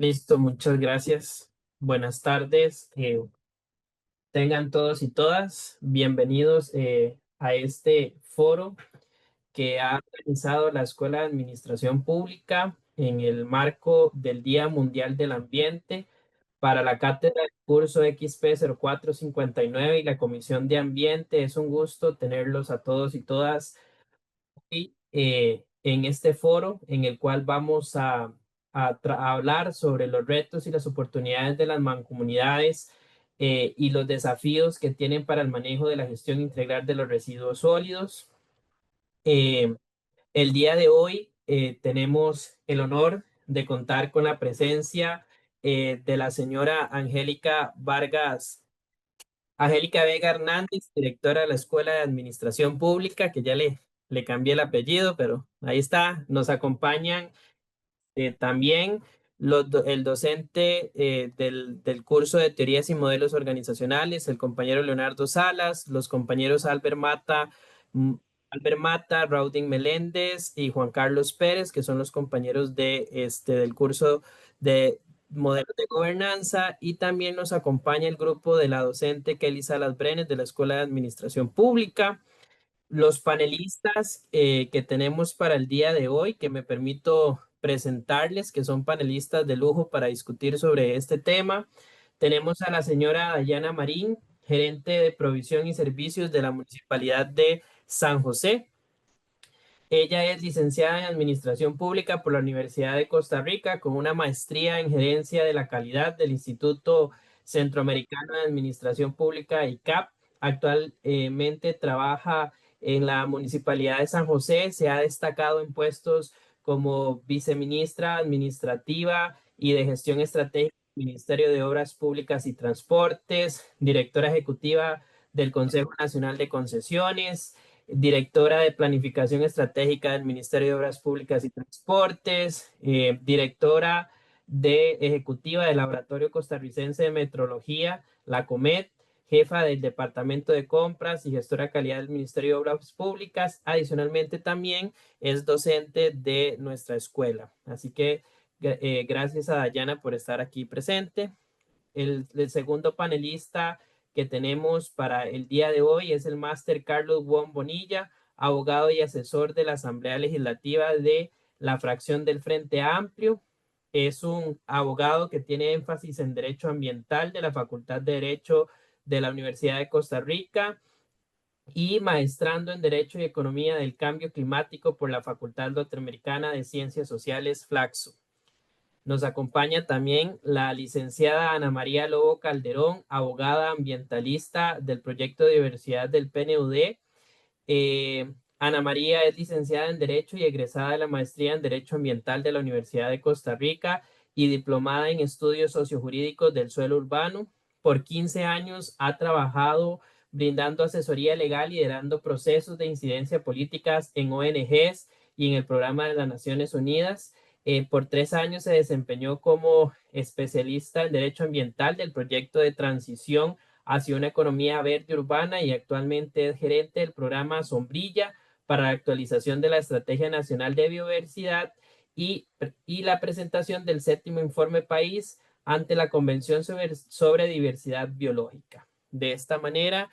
Listo, muchas gracias. Buenas tardes. Tengan todos y todas bienvenidos a este foro que ha organizado la Escuela de Administración Pública en el marco del Día Mundial del Ambiente para la cátedra del curso XP 0459 y la Comisión de Ambiente. Es un gusto tenerlos a todos y todas hoy en este foro en el cual vamos a hablar sobre los retos y las oportunidades de las mancomunidades y los desafíos que tienen para el manejo de la gestión integral de los residuos sólidos. Eh, el día de hoy tenemos el honor de contar con la presencia de la señora Angélica Vega Hernández, directora de la Escuela de Administración Pública, que ya le cambié el apellido, pero ahí está. Nos acompañan también el docente del curso de Teorías y Modelos Organizacionales, el compañero Leonardo Salas, los compañeros mm, Albert Mata, Raudin Meléndez y Juan Carlos Pérez, que son los compañeros del curso de Modelos de Gobernanza, y también nos acompaña el grupo de la docente Kelly Salas Brenes de la Escuela de Administración Pública. Los panelistas que tenemos para el día de hoy, que me permito presentarles, que son panelistas de lujo para discutir sobre este tema. Tenemos a la señora Dayana Marín, gerente de provisión y servicios de la Municipalidad de San José. Ella es licenciada en Administración Pública por la Universidad de Costa Rica con una maestría en Gerencia de la Calidad del Instituto Centroamericano de Administración Pública, ICAP. Actualmente trabaja en la Municipalidad de San José. Se ha destacado en puestos como viceministra administrativa y de gestión estratégica del Ministerio de Obras Públicas y Transportes, directora ejecutiva del Consejo Nacional de Concesiones, directora de Planificación Estratégica del Ministerio de Obras Públicas y Transportes, directora ejecutiva del Laboratorio Costarricense de Metrología, la COMET, jefa del Departamento de Compras y gestora de calidad del Ministerio de Obras Públicas. Adicionalmente también es docente de nuestra escuela. Así que gracias a Dayana por estar aquí presente. El segundo panelista que tenemos para el día de hoy es el máster Carlos Wong Bonilla, abogado y asesor de la Asamblea Legislativa de la fracción del Frente Amplio. Es un abogado que tiene énfasis en Derecho Ambiental de la Facultad de Derecho de la Universidad de Costa Rica y maestrando en Derecho y Economía del Cambio Climático por la Facultad Norteamericana de Ciencias Sociales, Flaxo. Nos acompaña también la licenciada Ana María Lobo Calderón, abogada ambientalista del proyecto de diversidad del PNUD. Ana María es licenciada en Derecho y egresada de la maestría en Derecho Ambiental de la Universidad de Costa Rica y diplomada en Estudios Sociojurídicos del Suelo Urbano. Por 15 años ha trabajado brindando asesoría legal y liderando procesos de incidencia políticas en ONGs y en el programa de las Naciones Unidas. Por 3 años se desempeñó como especialista en Derecho Ambiental del proyecto de transición hacia una economía verde urbana y actualmente es gerente del programa Sombrilla para la actualización de la Estrategia Nacional de Biodiversidad y la presentación del séptimo informe país ante la Convención sobre Diversidad Biológica. De esta manera,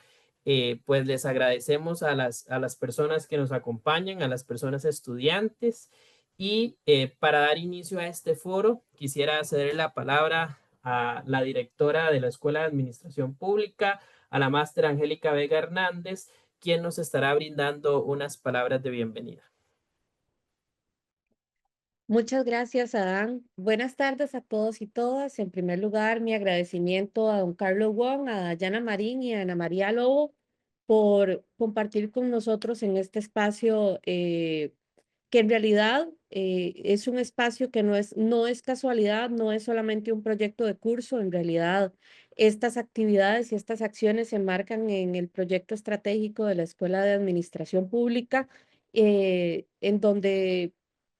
pues les agradecemos a las personas que nos acompañan, a las personas estudiantes. Y para dar inicio a este foro, quisiera ceder la palabra a la directora de la Escuela de Administración Pública, a la máster Angélica Vega Hernández, quien nos estará brindando unas palabras de bienvenida. Muchas gracias, Adán. Buenas tardes a todos y todas. En primer lugar, mi agradecimiento a don Carlos Wong, a Dayana Marín y a Ana María Lobo por compartir con nosotros en este espacio que en realidad es un espacio que no es casualidad, no es solamente un proyecto de curso, en realidad Estas actividades y estas acciones se enmarcan en el proyecto estratégico de la Escuela de Administración Pública, en donde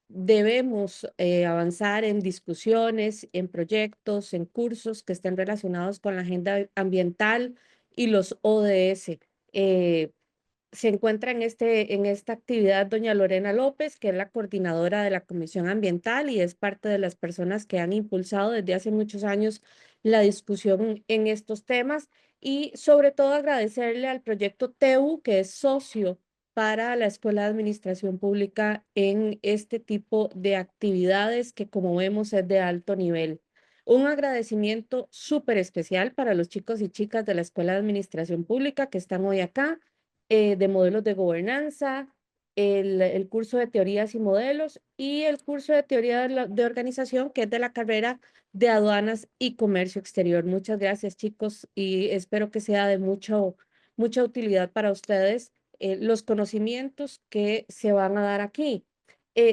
debemos avanzar en discusiones, en proyectos, en cursos que estén relacionados con la agenda ambiental y los ODS. Eh, Se encuentra en esta actividad doña Lorena López, que es la coordinadora de la Comisión Ambiental y es parte de las personas que han impulsado desde hace muchos años la discusión en estos temas y sobre todo agradecerle al proyecto TEU, que es socio para la Escuela de Administración Pública en este tipo de actividades que como vemos es de alto nivel. Un agradecimiento súper especial para los chicos y chicas de la Escuela de Administración Pública que están hoy acá de modelos de gobernanza, el curso de teorías y modelos y el curso de teoría de organización, que es de la carrera de aduanas y comercio exterior. Muchas gracias, chicos, y espero que sea de mucha utilidad para ustedes los conocimientos que se van a dar aquí.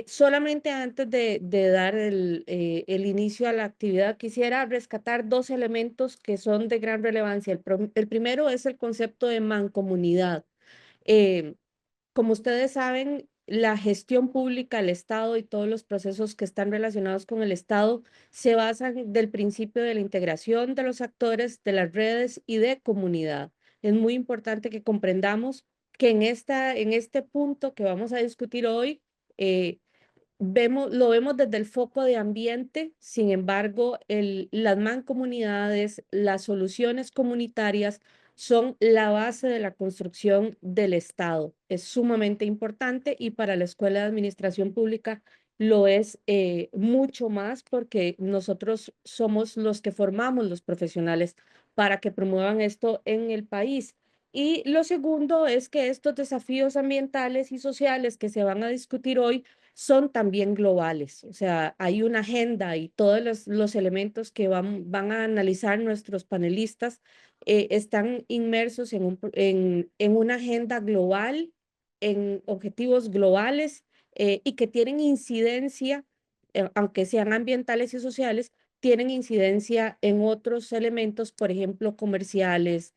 Solamente antes de dar el inicio a la actividad, quisiera rescatar dos elementos que son de gran relevancia. El primero es el concepto de mancomunidad. Eh, Como ustedes saben, la gestión pública, el Estado y todos los procesos que están relacionados con el Estado se basan del principio de la integración de los actores, de las redes y de comunidad. Es muy importante que comprendamos que en este punto que vamos a discutir hoy, eh, lo vemos desde el foco de ambiente, sin embargo, las mancomunidades, las soluciones comunitarias son la base de la construcción del Estado. Es sumamente importante y para la Escuela de Administración Pública lo es mucho más porque nosotros somos los que formamos los profesionales para que promuevan esto en el país. Y lo segundo es que estos desafíos ambientales y sociales que se van a discutir hoy son también globales. O sea, hay una agenda y todos los elementos que van a analizar nuestros panelistas están inmersos en una agenda global, en objetivos globales y que tienen incidencia, aunque sean ambientales y sociales, tienen incidencia en otros elementos, por ejemplo, comerciales,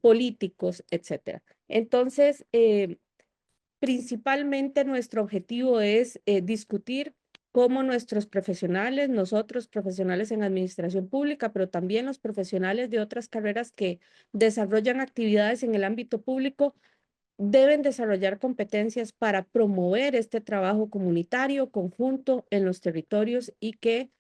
políticos, etcétera. Entonces, principalmente nuestro objetivo es discutir cómo nuestros profesionales, nosotros profesionales en administración pública, pero también los profesionales de otras carreras que desarrollan actividades en el ámbito público, deben desarrollar competencias para promover este trabajo comunitario conjunto en los territorios y que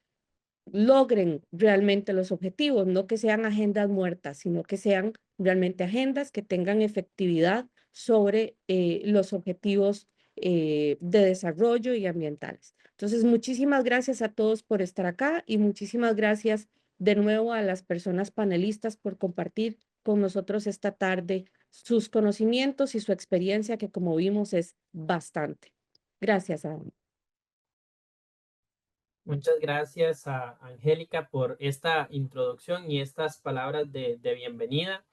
logren realmente los objetivos, no que sean agendas muertas, sino que sean realmente agendas que tengan efectividad sobre los objetivos de desarrollo y ambientales. Entonces, muchísimas gracias a todos por estar acá y muchísimas gracias de nuevo a las personas panelistas por compartir con nosotros esta tarde sus conocimientos y su experiencia, que como vimos es bastante. Gracias, Adam. Muchas gracias a Angélica por esta introducción y estas palabras de bienvenida.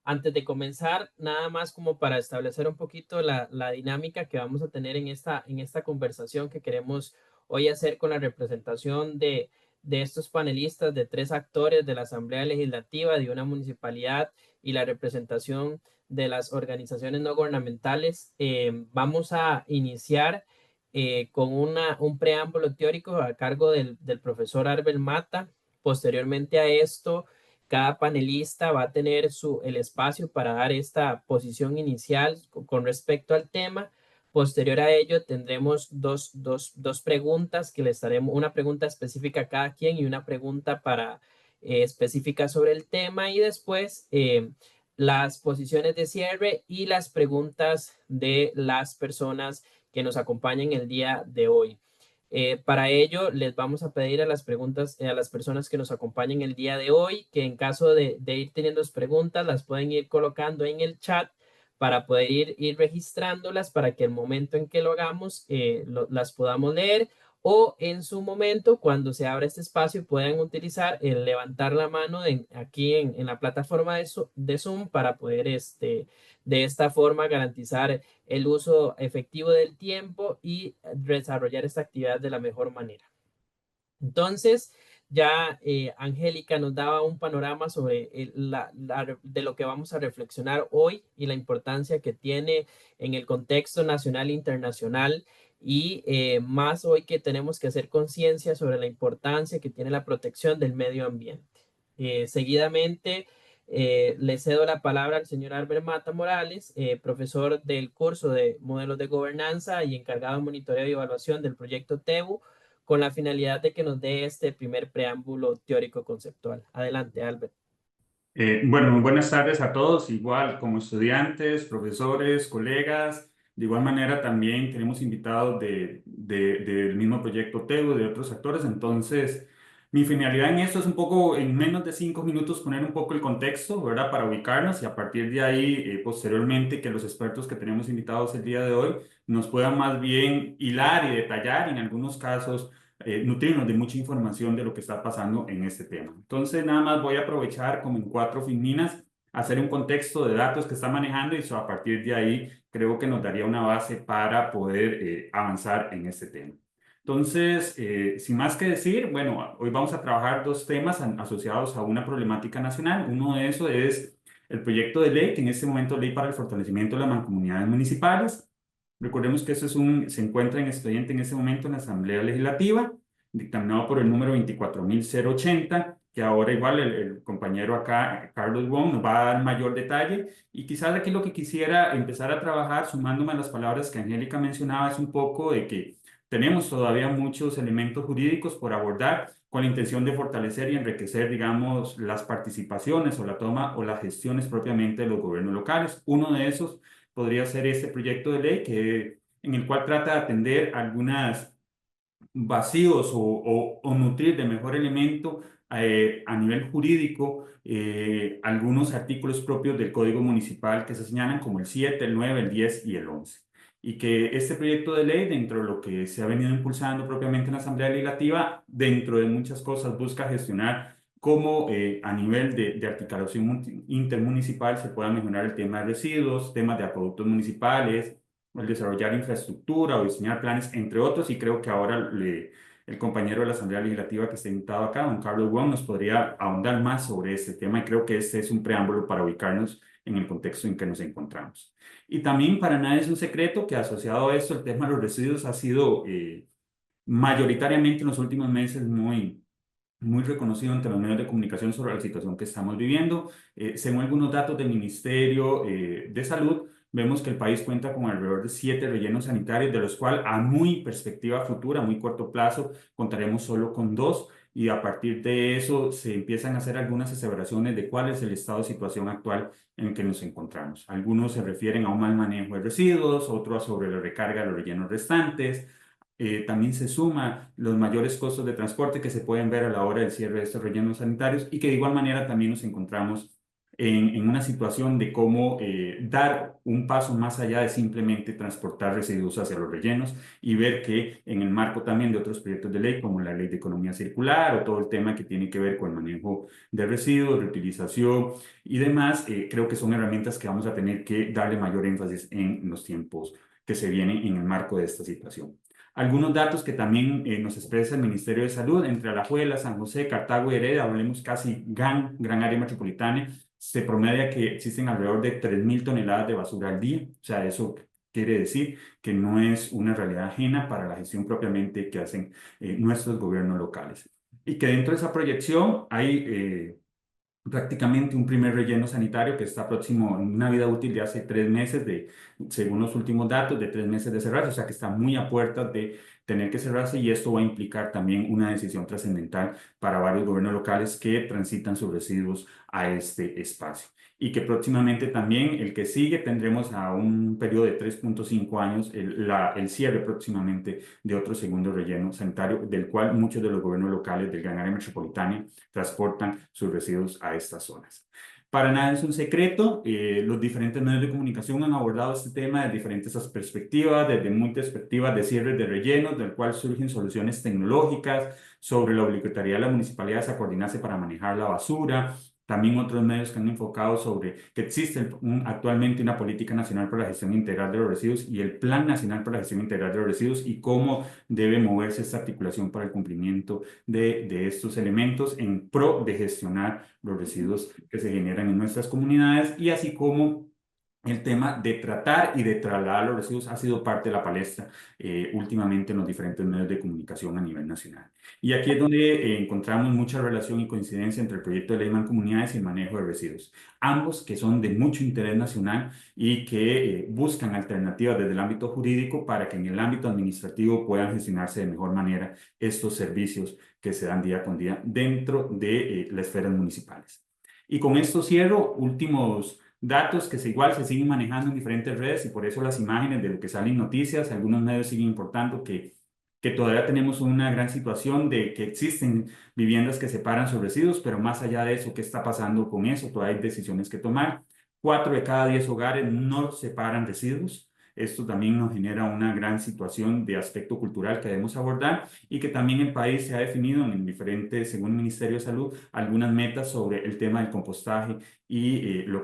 Antes de comenzar, nada más como para establecer un poquito la dinámica que vamos a tener en esta conversación que queremos hoy hacer con la representación de estos panelistas, de tres actores de la Asamblea Legislativa, de una municipalidad y la representación de las organizaciones no gubernamentales. Vamos a iniciar con un preámbulo teórico a cargo del profesor Arbel Mata. Posteriormente a esto, cada panelista va a tener el espacio para dar esta posición inicial con respecto al tema. Posterior a ello, tendremos dos preguntas que les daremos, una pregunta específica a cada quien y una pregunta específica sobre el tema. Y después las posiciones de cierre y las preguntas de las personas que nos acompañan el día de hoy. Para ello, les vamos a pedir a las preguntas, a las personas que nos acompañen el día de hoy, que en caso de ir teniendo preguntas, las pueden ir colocando en el chat para poder ir registrándolas para que el momento en que lo hagamos las podamos leer o en su momento, cuando se abra este espacio, puedan utilizar el levantar la mano aquí en la plataforma de Zoom para poder de esta forma garantizar el uso efectivo del tiempo y desarrollar esta actividad de la mejor manera. Entonces, Ya Angélica nos daba un panorama sobre de lo que vamos a reflexionar hoy y la importancia que tiene en el contexto nacional e internacional y más hoy que tenemos que hacer conciencia sobre la importancia que tiene la protección del medio ambiente. Seguidamente, le cedo la palabra al señor Albert Mata Morales, profesor del curso de modelos de gobernanza y encargado de monitoreo y evaluación del proyecto TEBU, con la finalidad de que nos dé este primer preámbulo teórico conceptual. Adelante, Albert. Bueno, muy buenas tardes a todos, igual como estudiantes, profesores, colegas. De igual manera también tenemos invitados del mismo proyecto TEU, de otros actores. Entonces, mi finalidad en esto es un poco, en menos de 5 minutos, poner un poco el contexto, ¿verdad? Para ubicarnos y a partir de ahí, posteriormente, que los expertos que tenemos invitados el día de hoy nos puedan más bien hilar y detallar, y en algunos casos nutrirnos de mucha información de lo que está pasando en este tema. Entonces, nada más voy a aprovechar como en 4 filminas, hacer un contexto de datos que está manejando y a partir de ahí creo que nos daría una base para poder avanzar en este tema. Entonces, sin más que decir, bueno, hoy vamos a trabajar 2 temas asociados a una problemática nacional. Uno de esos es el proyecto de ley, que en este momento es Ley para el Fortalecimiento de las Mancomunidades Municipales. Recordemos que se encuentra en expediente en este momento en la Asamblea Legislativa, dictaminado por el número 24.080, que ahora igual el compañero acá, Carlos Wong, nos va a dar mayor detalle. Y quizás aquí lo que quisiera empezar a trabajar, sumándome a las palabras que Angélica mencionaba, es un poco de que tenemos todavía muchos elementos jurídicos por abordar con la intención de fortalecer y enriquecer, digamos, las participaciones o la toma o las gestiones propiamente de los gobiernos locales. Uno de esos podría ser este proyecto de ley en el cual trata de atender algunos vacíos o nutrir de mejor elemento a nivel jurídico algunos artículos propios del Código Municipal que se señalan como el 7, el 9, el 10 y el 11. Y que este proyecto de ley, dentro de lo que se ha venido impulsando propiamente en la Asamblea Legislativa, dentro de muchas cosas busca gestionar cómo a nivel de articulación intermunicipal se pueda mejorar el tema de residuos, temas de acueductos municipales, el desarrollar infraestructura o diseñar planes, entre otros, y creo que ahora el compañero de la Asamblea Legislativa que está invitado acá, don Carlos Wong, nos podría ahondar más sobre este tema y creo que este es un preámbulo para ubicarnos en el contexto en que nos encontramos. Y también para nadie es un secreto que asociado a esto el tema de los residuos ha sido mayoritariamente en los últimos meses muy reconocido entre los medios de comunicación sobre la situación que estamos viviendo. Según algunos datos del Ministerio de Salud, vemos que el país cuenta con alrededor de 7 rellenos sanitarios, de los cuales a muy perspectiva futura, a muy corto plazo, contaremos solo con 2. Y a partir de eso se empiezan a hacer algunas aseveraciones de cuál es el estado de situación actual en el que nos encontramos. Algunos se refieren a un mal manejo de residuos, otros sobre la recarga de los rellenos restantes. También se suma los mayores costos de transporte que se pueden ver a la hora del cierre de estos rellenos sanitarios y que de igual manera también nos encontramos en una situación de cómo dar un paso más allá de simplemente transportar residuos hacia los rellenos y ver que en el marco también de otros proyectos de ley como la ley de economía circular o todo el tema que tiene que ver con el manejo de residuos, reutilización y demás, creo que son herramientas que vamos a tener que darle mayor énfasis en los tiempos que se vienen en el marco de esta situación. Algunos datos que también nos expresa el Ministerio de Salud, entre Alajuela, San José, Cartago y Heredia, hablemos casi gran área metropolitana, se promedia que existen alrededor de 3.000 toneladas de basura al día. O sea, eso quiere decir que no es una realidad ajena para la gestión propiamente que hacen nuestros gobiernos locales. Y que dentro de esa proyección hay prácticamente un primer relleno sanitario que está próximo en una vida útil de hace 3 meses, según los últimos datos, de 3 meses de cerrarse, o sea que está muy a puertas de tener que cerrarse y esto va a implicar también una decisión trascendental para varios gobiernos locales que transitan sus residuos a este espacio. Y que próximamente también el que sigue tendremos a un periodo de 3.5 años el cierre próximamente de otro segundo relleno sanitario, del cual muchos de los gobiernos locales del gran área metropolitana transportan sus residuos a estas zonas. Para nada es un secreto, los diferentes medios de comunicación han abordado este tema desde diferentes perspectivas, desde muchas perspectivas de cierres de rellenos, del cual surgen soluciones tecnológicas sobre la obligatoriedad de las municipalidades a coordinarse para manejar la basura, también otros medios que han enfocado sobre que existe actualmente una política nacional para la gestión integral de los residuos y el Plan Nacional para la Gestión Integral de los Residuos y cómo debe moverse esta articulación para el cumplimiento de estos elementos en pro de gestionar los residuos que se generan en nuestras comunidades y así como el tema de tratar y de trasladar los residuos ha sido parte de la palestra últimamente en los diferentes medios de comunicación a nivel nacional. Y aquí es donde encontramos mucha relación y coincidencia entre el proyecto de ley Mancomunidades y el manejo de residuos. Ambos que son de mucho interés nacional y que buscan alternativas desde el ámbito jurídico para que en el ámbito administrativo puedan gestionarse de mejor manera estos servicios que se dan día con día dentro de las esferas municipales. Y con esto cierro últimos datos que igual se siguen manejando en diferentes redes y por eso las imágenes de lo que salen noticias, algunos medios siguen importando que todavía tenemos una gran situación de que existen viviendas que separan sus residuos, pero más allá de eso, ¿qué está pasando con eso? Todavía hay decisiones que tomar. 4 de cada 10 hogares no separan residuos. Esto también nos genera una gran situación de aspecto cultural que debemos abordar y que también el país se ha definido en diferentes, según el Ministerio de Salud, algunas metas sobre el tema del compostaje y lo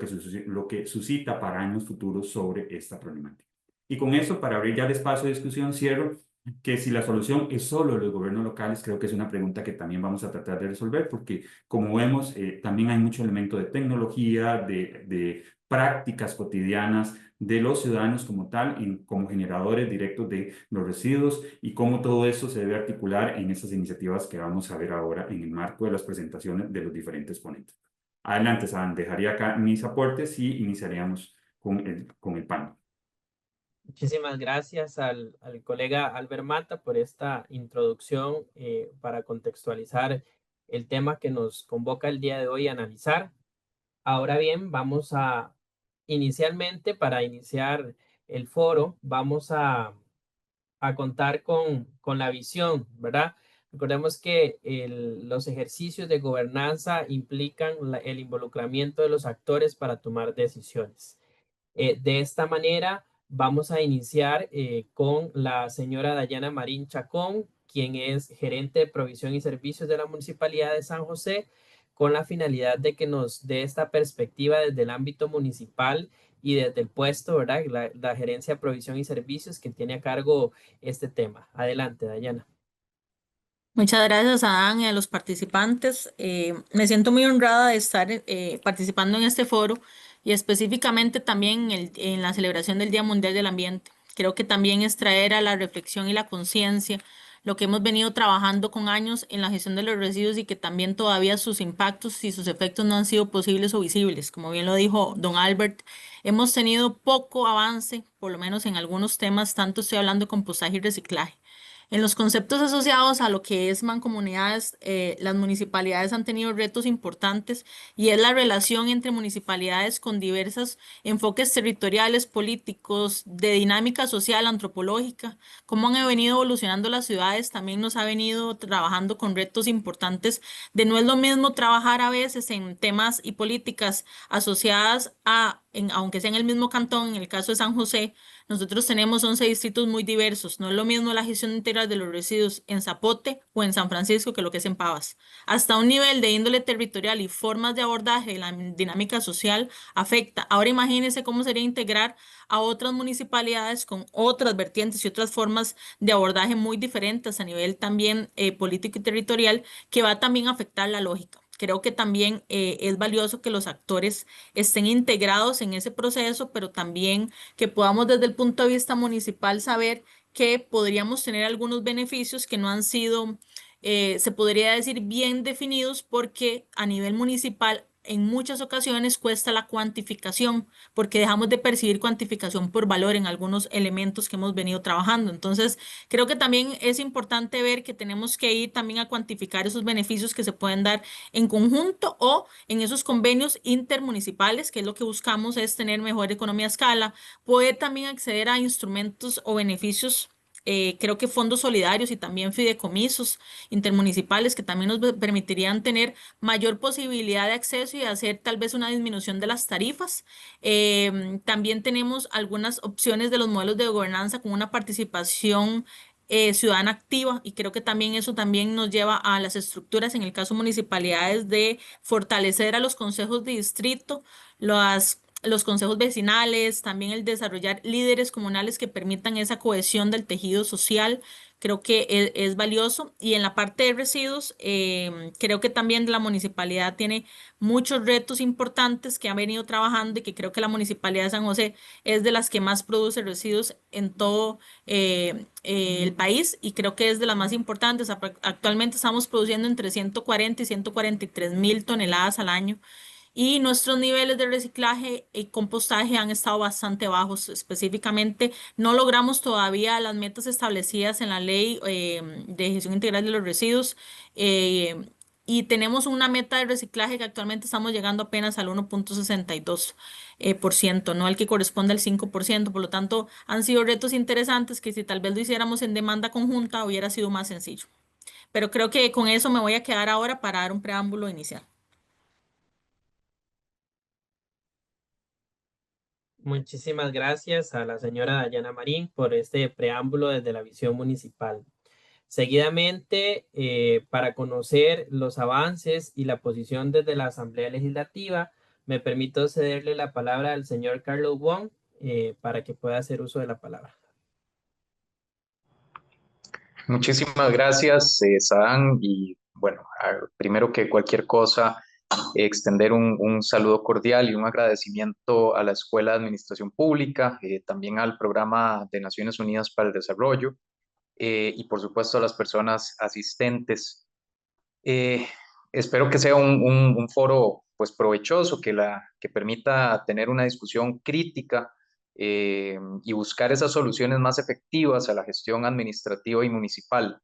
que suscita para años futuros sobre esta problemática. Y con eso, para abrir ya el espacio de discusión, cierro que si la solución es solo los gobiernos locales, creo que es una pregunta que también vamos a tratar de resolver, porque como vemos, también hay mucho elemento de tecnología, de prácticas cotidianas de los ciudadanos como tal, como generadores directos de los residuos y cómo todo eso se debe articular en esas iniciativas que vamos a ver ahora en el marco de las presentaciones de los diferentes ponentes. Adelante, Saban, dejaría acá mis aportes y iniciaríamos con el panel. Muchísimas gracias al colega Albert Mata por esta introducción para contextualizar el tema que nos convoca el día de hoy a analizar. Ahora bien, vamos a, inicialmente, para iniciar el foro, vamos a contar con la visión, ¿verdad? Recordemos que los ejercicios de gobernanza implican el involucramiento de los actores para tomar decisiones. De esta manera, vamos a iniciar con la señora Dayana Marín Chacón, quien es gerente de provisión y servicios de la Municipalidad de San José, con la finalidad de que nos dé esta perspectiva desde el ámbito municipal y desde el puesto, ¿verdad? La gerencia de provisión y servicios que tiene a cargo este tema. Adelante, Dayana. Muchas gracias, Adán, y a los participantes. Me siento muy honrada de estar participando en este foro y específicamente también en la celebración del Día Mundial del Ambiente. Creo que también es traer a la reflexión y la conciencia lo que hemos venido trabajando con años en la gestión de los residuos y que también todavía sus impactos y sus efectos no han sido posibles o visibles. Como bien lo dijo don Albert, hemos tenido poco avance, por lo menos en algunos temas, tanto estoy hablando de compostaje y reciclaje. En los conceptos asociados a lo que es mancomunidades, las municipalidades han tenido retos importantes y es la relación entre municipalidades con diversos enfoques territoriales, políticos, de dinámica social, antropológica, cómo han venido evolucionando las ciudades, también nos ha venido trabajando con retos importantes de no es lo mismo trabajar a veces en temas y políticas asociadas aunque sea en el mismo cantón, en el caso de San José, nosotros tenemos 11 distritos muy diversos. No es lo mismo la gestión integral de los residuos en Zapote o en San Francisco que lo que es en Pavas. Hasta un nivel de índole territorial y formas de abordaje de la dinámica social afecta. Ahora imagínense cómo sería integrar a otras municipalidades con otras vertientes y otras formas de abordaje muy diferentes a nivel también político y territorial que va también a afectar la lógica. Creo que también es valioso que los actores estén integrados en ese proceso, pero también que podamos desde el punto de vista municipal saber que podríamos tener algunos beneficios que no han sido, se podría decir, bien definidos porque a nivel municipal en muchas ocasiones cuesta la cuantificación porque dejamos de percibir cuantificación por valor en algunos elementos que hemos venido trabajando. Entonces, creo que también es importante ver que tenemos que ir también a cuantificar esos beneficios que se pueden dar en conjunto o en esos convenios intermunicipales, que es lo que buscamos, es tener mejor economía a escala, poder también acceder a instrumentos o beneficios. Creo que fondos solidarios y también fideicomisos intermunicipales que también nos permitirían tener mayor posibilidad de acceso y hacer tal vez una disminución de las tarifas. También tenemos algunas opciones de los modelos de gobernanza con una participación ciudadana activa, y creo que también eso también nos lleva a las estructuras, en el caso de municipalidades, de fortalecer a los consejos de distrito, los consejos vecinales, también el desarrollar líderes comunales que permitan esa cohesión del tejido social. Creo que es valioso. Y en la parte de residuos, creo que también la municipalidad tiene muchos retos importantes que han venido trabajando, y que creo que la municipalidad de San José es de las que más produce residuos en todo el país, y creo que es de las más importantes. Actualmente estamos produciendo entre 140 y 143 mil toneladas al año, y nuestros niveles de reciclaje y compostaje han estado bastante bajos. Específicamente, no logramos todavía las metas establecidas en la ley de gestión integral de los residuos. eh, y tenemos una meta de reciclaje que actualmente estamos llegando apenas al 1,62%, no al que corresponde al 5%. Por lo tanto, han sido retos interesantes que, si tal vez lo hiciéramos en demanda conjunta, hubiera sido más sencillo. Pero creo que con eso me voy a quedar ahora para dar un preámbulo inicial. Muchísimas gracias a la señora Dayana Marín por este preámbulo desde la visión municipal. Seguidamente, para conocer los avances y la posición desde la Asamblea Legislativa, me permito cederle la palabra al señor Carlos Wong para que pueda hacer uso de la palabra. Muchísimas gracias, Sadam. Y bueno, primero que cualquier cosa, extender un saludo cordial y un agradecimiento a la Escuela de Administración Pública, también al Programa de Naciones Unidas para el Desarrollo, y por supuesto a las personas asistentes. Eh, Espero que sea un foro pues provechoso, que permita tener una discusión crítica, y buscar esas soluciones más efectivas a la gestión administrativa y municipal.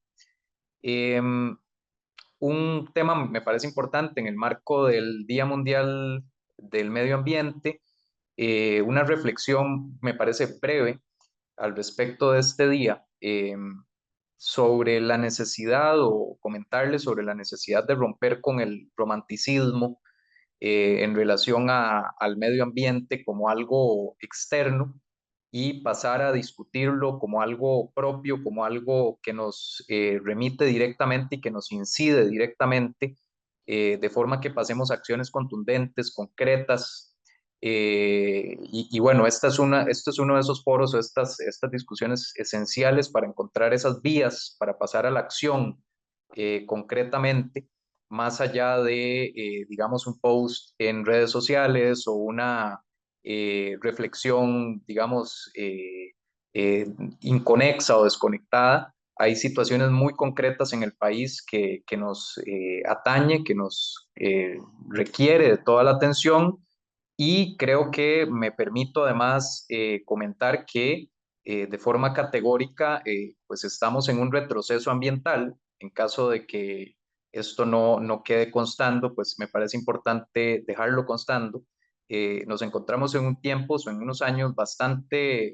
Un tema me parece importante en el marco del Día Mundial del Medio Ambiente, una reflexión me parece breve al respecto de este día, sobre la necesidad, o comentarles sobre la necesidad de romper con el romanticismo en relación al medio ambiente como algo externo, y pasar a discutirlo como algo propio, como algo que nos remite directamente y que nos incide directamente, de forma que pasemos a acciones contundentes, concretas. Y bueno, esto es uno de esos foros, o estas discusiones esenciales para encontrar esas vías para pasar a la acción concretamente, más allá de, digamos, un post en redes sociales o una reflexión, digamos, inconexa o desconectada. Hay situaciones muy concretas en el país que nos atañe, que nos requiere de toda la atención, y creo que me permito además comentar que de forma categórica pues estamos en un retroceso ambiental. En caso de que esto no quede constando, pues me parece importante dejarlo constando. Nos encontramos en un tiempo o en unos años bastante,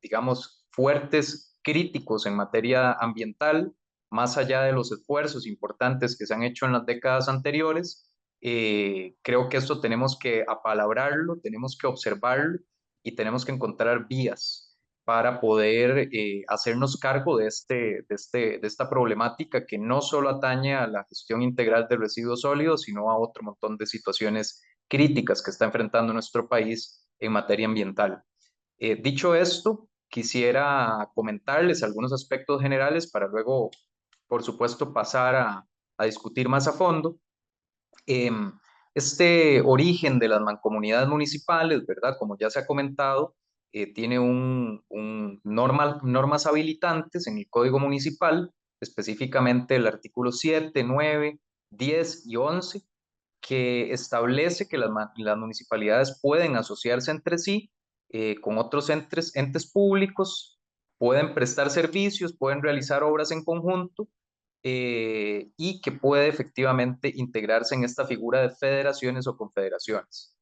digamos, fuertes, críticos en materia ambiental, más allá de los esfuerzos importantes que se han hecho en las décadas anteriores. Creo que esto tenemos que apalabrarlo, tenemos que observarlo, y tenemos que encontrar vías para poder hacernos cargo de esta problemática, que no solo atañe a la gestión integral de residuos sólidos, sino a otro montón de situaciones críticas que está enfrentando nuestro país en materia ambiental. Dicho esto, quisiera comentarles algunos aspectos generales para luego, por supuesto, pasar a discutir más a fondo. Este origen de las mancomunidades municipales, ¿verdad? Como ya se ha comentado, tiene normas habilitantes en el Código Municipal, específicamente el artículo 7, 9, 10 y 11, que establece que las municipalidades pueden asociarse entre sí, con otros entes públicos, pueden prestar servicios, pueden realizar obras en conjunto, y que puede efectivamente integrarse en esta figura de federaciones o confederaciones.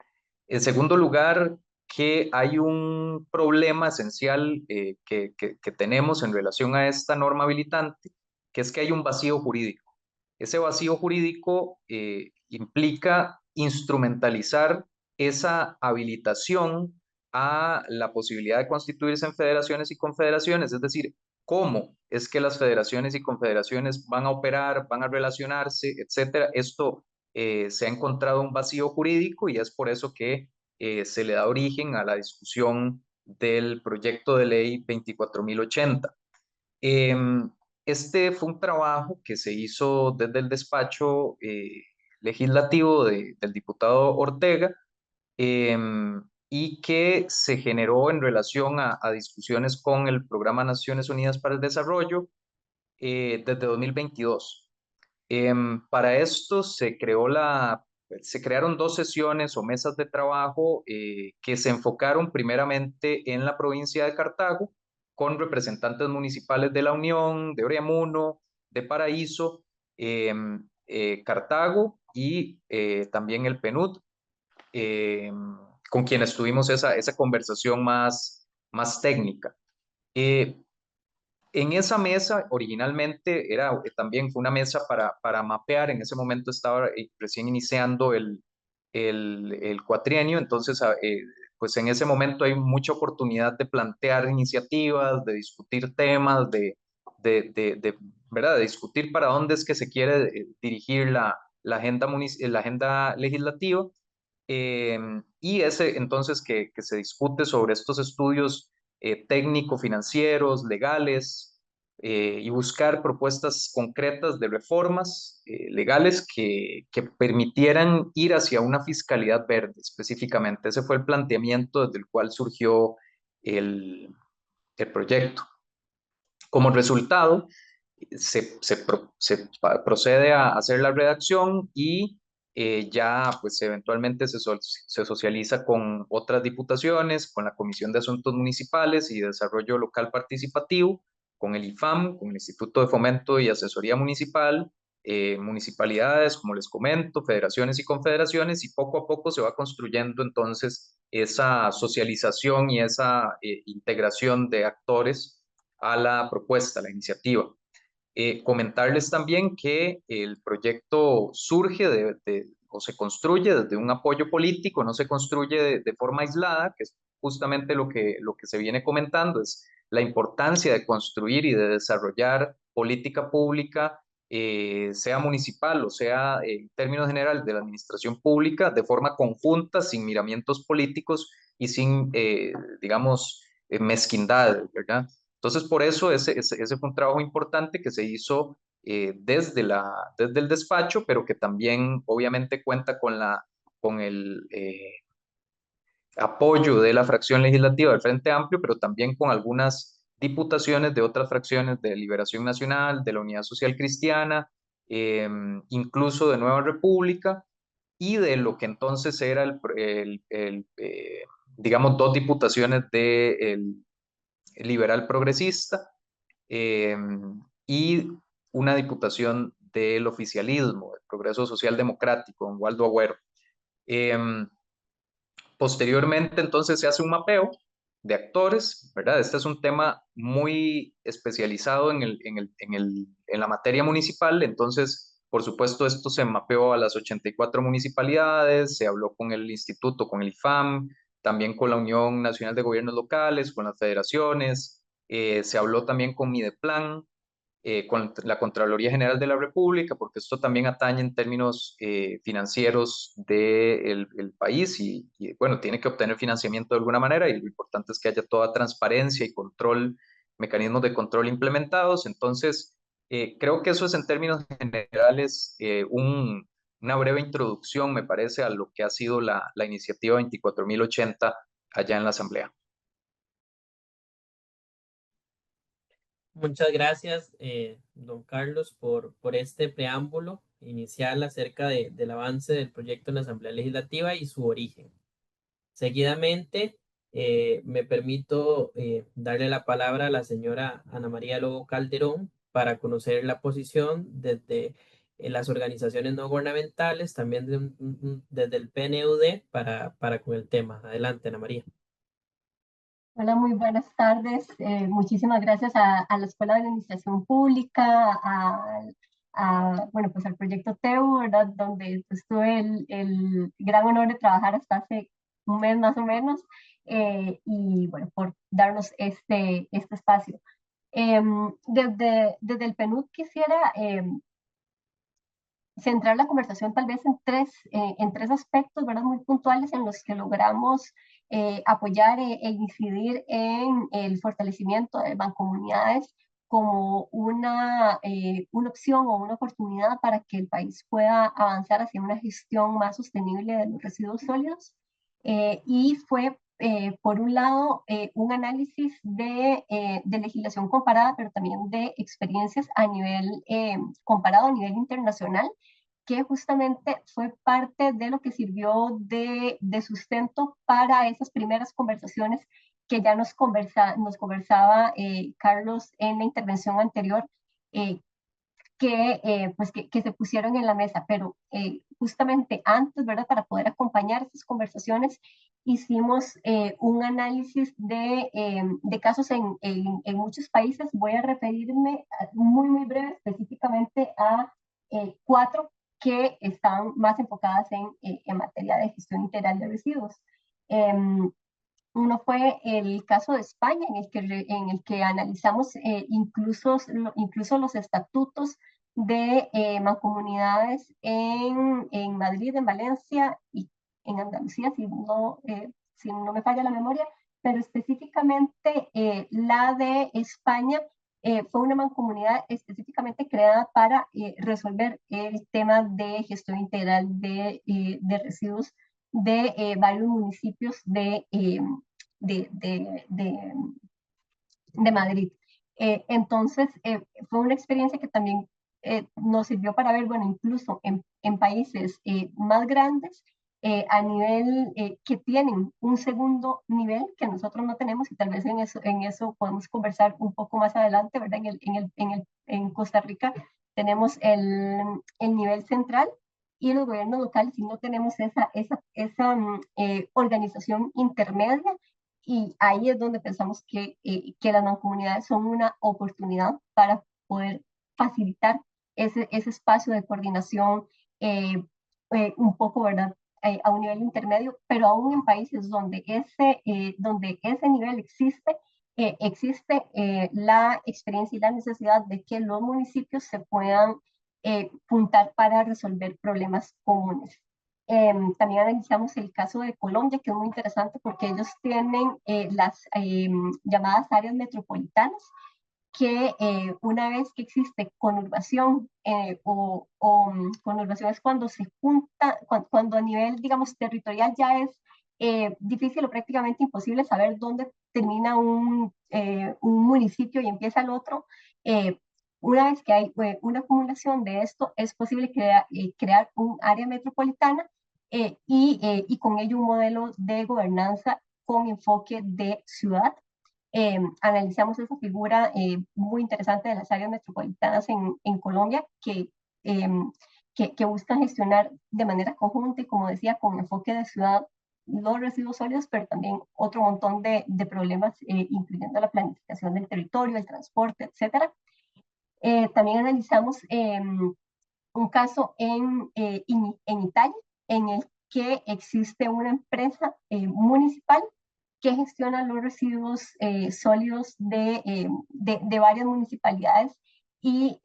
En segundo lugar, que hay un problema esencial que tenemos en relación a esta norma habilitante, que es que hay un vacío jurídico. Ese vacío jurídico implica instrumentalizar esa habilitación a la posibilidad de constituirse en federaciones y confederaciones, es decir, cómo es que las federaciones y confederaciones van a operar, van a relacionarse, etcétera. Esto se ha encontrado un vacío jurídico y es por eso que se le da origen a la discusión del proyecto de ley 24.080. Este fue un trabajo que se hizo desde el despacho legislativo del diputado Ortega, y que se generó en relación a discusiones con el Programa Naciones Unidas para el Desarrollo desde 2022. Para esto se crearon dos sesiones o mesas de trabajo que se enfocaron primeramente en la provincia de Cartago, con representantes municipales de La Unión, de Oriamuno, de Paraíso, Cartago y también el PNUD, con quienes tuvimos esa conversación más técnica. En esa mesa, originalmente, también fue una mesa para mapear. En ese momento estaba recién iniciando el cuatrienio, entonces, pues en ese momento hay mucha oportunidad de plantear iniciativas, de discutir temas, ¿verdad? De discutir para dónde es que se quiere dirigir la agenda legislativa. Y ese entonces que se discute sobre estos estudios técnico-financieros, legales, y buscar propuestas concretas de reformas legales que permitieran ir hacia una fiscalidad verde específicamente. Ese fue el planteamiento desde el cual surgió el proyecto. Como resultado, se procede a hacer la redacción y ya pues eventualmente se socializa con otras diputaciones, con la Comisión de Asuntos Municipales y Desarrollo Local Participativo, con el IFAM, con el Instituto de Fomento y Asesoría Municipal, municipalidades, como les comento, federaciones y confederaciones, y poco a poco se va construyendo entonces esa socialización y esa integración de actores a la propuesta, a la iniciativa. Comentarles también que el proyecto surge o se construye desde un apoyo político, no se construye de forma aislada, que es justamente lo que se viene comentando, es la importancia de construir y de desarrollar política pública, sea municipal o sea en términos generales de la administración pública, de forma conjunta, sin miramientos políticos y sin, digamos, mezquindad, ¿verdad? Entonces, por eso ese fue un trabajo importante que se hizo desde el despacho, pero que también obviamente cuenta con el apoyo de la fracción legislativa del Frente Amplio, pero también con algunas diputaciones de otras fracciones de Liberación Nacional, de la Unidad Social Cristiana, incluso de Nueva República, y de lo que entonces era digamos, dos diputaciones del liberal progresista, y una diputación del oficialismo, del Progreso Social Democrático, don Waldo Agüero. Posteriormente, entonces, se hace un mapeo de actores, ¿verdad? Este es un tema muy especializado en la materia municipal, entonces, por supuesto, esto se mapeó a las 84 municipalidades, se habló con el instituto, con el IFAM, también con la Unión Nacional de Gobiernos Locales, con las federaciones, se habló también con Mideplan, con la Contraloría General de la República, porque esto también atañe en términos financieros del país bueno, tiene que obtener financiamiento de alguna manera y lo importante es que haya toda transparencia y control, mecanismos de control implementados. Entonces, creo que eso es en términos generales una breve introducción, me parece, a lo que ha sido la iniciativa 24.080 allá en la Asamblea. Muchas gracias, don Carlos, por este preámbulo inicial acerca del avance del proyecto en la Asamblea Legislativa y su origen. Seguidamente, me permito darle la palabra a la señora Ana María Lobo Calderón para conocer la posición desde las organizaciones no gubernamentales, también desde el PNUD para con el tema. Adelante, Ana María. Hola, muy buenas tardes. Muchísimas gracias a la Escuela de Administración Pública, bueno, pues al proyecto TEU, ¿verdad? Donde pues, tuve el gran honor de trabajar hasta hace un mes más o menos, y bueno, por darnos este espacio. Desde el PNUD quisiera centrar la conversación tal vez en tres aspectos, ¿verdad? Muy puntuales en los que logramos apoyar e incidir en el fortalecimiento de mancomunidades como una opción o una oportunidad para que el país pueda avanzar hacia una gestión más sostenible de los residuos sólidos. Y fue, por un lado, un análisis de legislación comparada, pero también de experiencias a nivel comparado a nivel internacional, que justamente fue parte de lo que sirvió de sustento para esas primeras conversaciones que ya nos conversaba Carlos en la intervención anterior, que se pusieron en la mesa, pero justamente antes, ¿verdad? Para poder acompañar esas conversaciones, hicimos un análisis de casos en muchos países. Voy a referirme muy breve específicamente a 4 que están más enfocadas en materia de gestión integral de residuos. Uno fue el caso de España, en el que analizamos incluso los estatutos de mancomunidades en Madrid, en Valencia y en Andalucía, si no me falla la memoria, pero específicamente la de España fue una mancomunidad específicamente creada para resolver el tema de gestión integral de residuos de varios municipios de, de, de, de Madrid. Entonces, fue una experiencia que también nos sirvió para ver, bueno, incluso en países más grandes, a nivel que tienen un segundo nivel que nosotros no tenemos, y tal vez en eso podemos conversar un poco más adelante, ¿verdad? En Costa Rica tenemos el nivel central y los gobiernos locales, y no tenemos esa organización intermedia, y ahí es donde pensamos que las mancomunidades son una oportunidad para poder facilitar ese espacio de coordinación un poco, ¿verdad? A un nivel intermedio, pero aún en países donde ese nivel existe, existe la experiencia y la necesidad de que los municipios se puedan juntar para resolver problemas comunes. También analizamos el caso de Colombia, que es muy interesante porque ellos tienen las llamadas áreas metropolitanas, que una vez que existe conurbación, conurbación es cuando se junta, cuando a nivel, digamos, territorial ya es difícil o prácticamente imposible saber dónde termina un municipio y empieza el otro. Una vez que hay una acumulación de esto, es posible crear un área metropolitana y con ello un modelo de gobernanza con enfoque de ciudad. Analizamos esa figura muy interesante de las áreas metropolitanas en Colombia que buscan gestionar de manera conjunta y, como decía, con enfoque de ciudad los residuos sólidos, pero también otro montón de problemas, incluyendo la planificación del territorio, el transporte, etc. También analizamos un caso en Italia, en el que existe una empresa municipal que gestiona los residuos sólidos de varias municipalidades y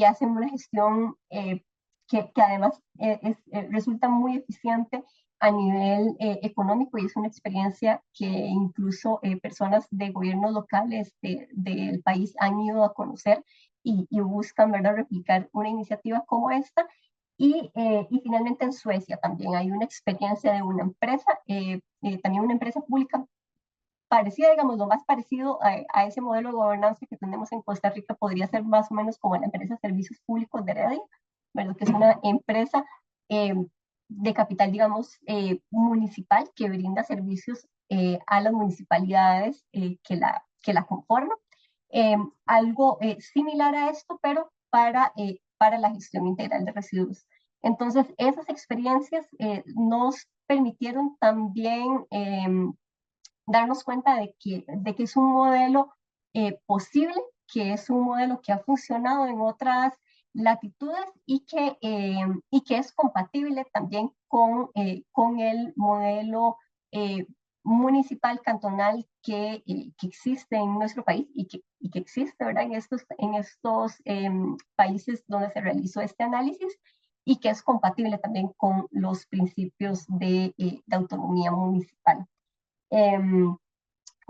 hacen una gestión que además resulta muy eficiente a nivel económico, y es una experiencia que incluso personas de gobiernos locales del país han ido a conocer y buscan, ¿verdad?, replicar una iniciativa como esta. Y finalmente en Suecia también hay una experiencia de una empresa, también una empresa pública parecida, digamos, lo más parecido a ese modelo de gobernanza que tenemos en Costa Rica podría ser más o menos como la empresa de Servicios Públicos de Heredia, ¿verdad? Que es una empresa de capital, digamos, municipal, que brinda servicios a las municipalidades que la conforman. Algo similar a esto, pero para la gestión integral de residuos. Entonces, esas experiencias nos permitieron también darnos cuenta de que es un modelo posible, que es un modelo que ha funcionado en otras latitudes y que es compatible también con el modelo municipal, cantonal que existe en nuestro país y que existe, ¿verdad? En estos países donde se realizó este análisis y que es compatible también con los principios de autonomía municipal.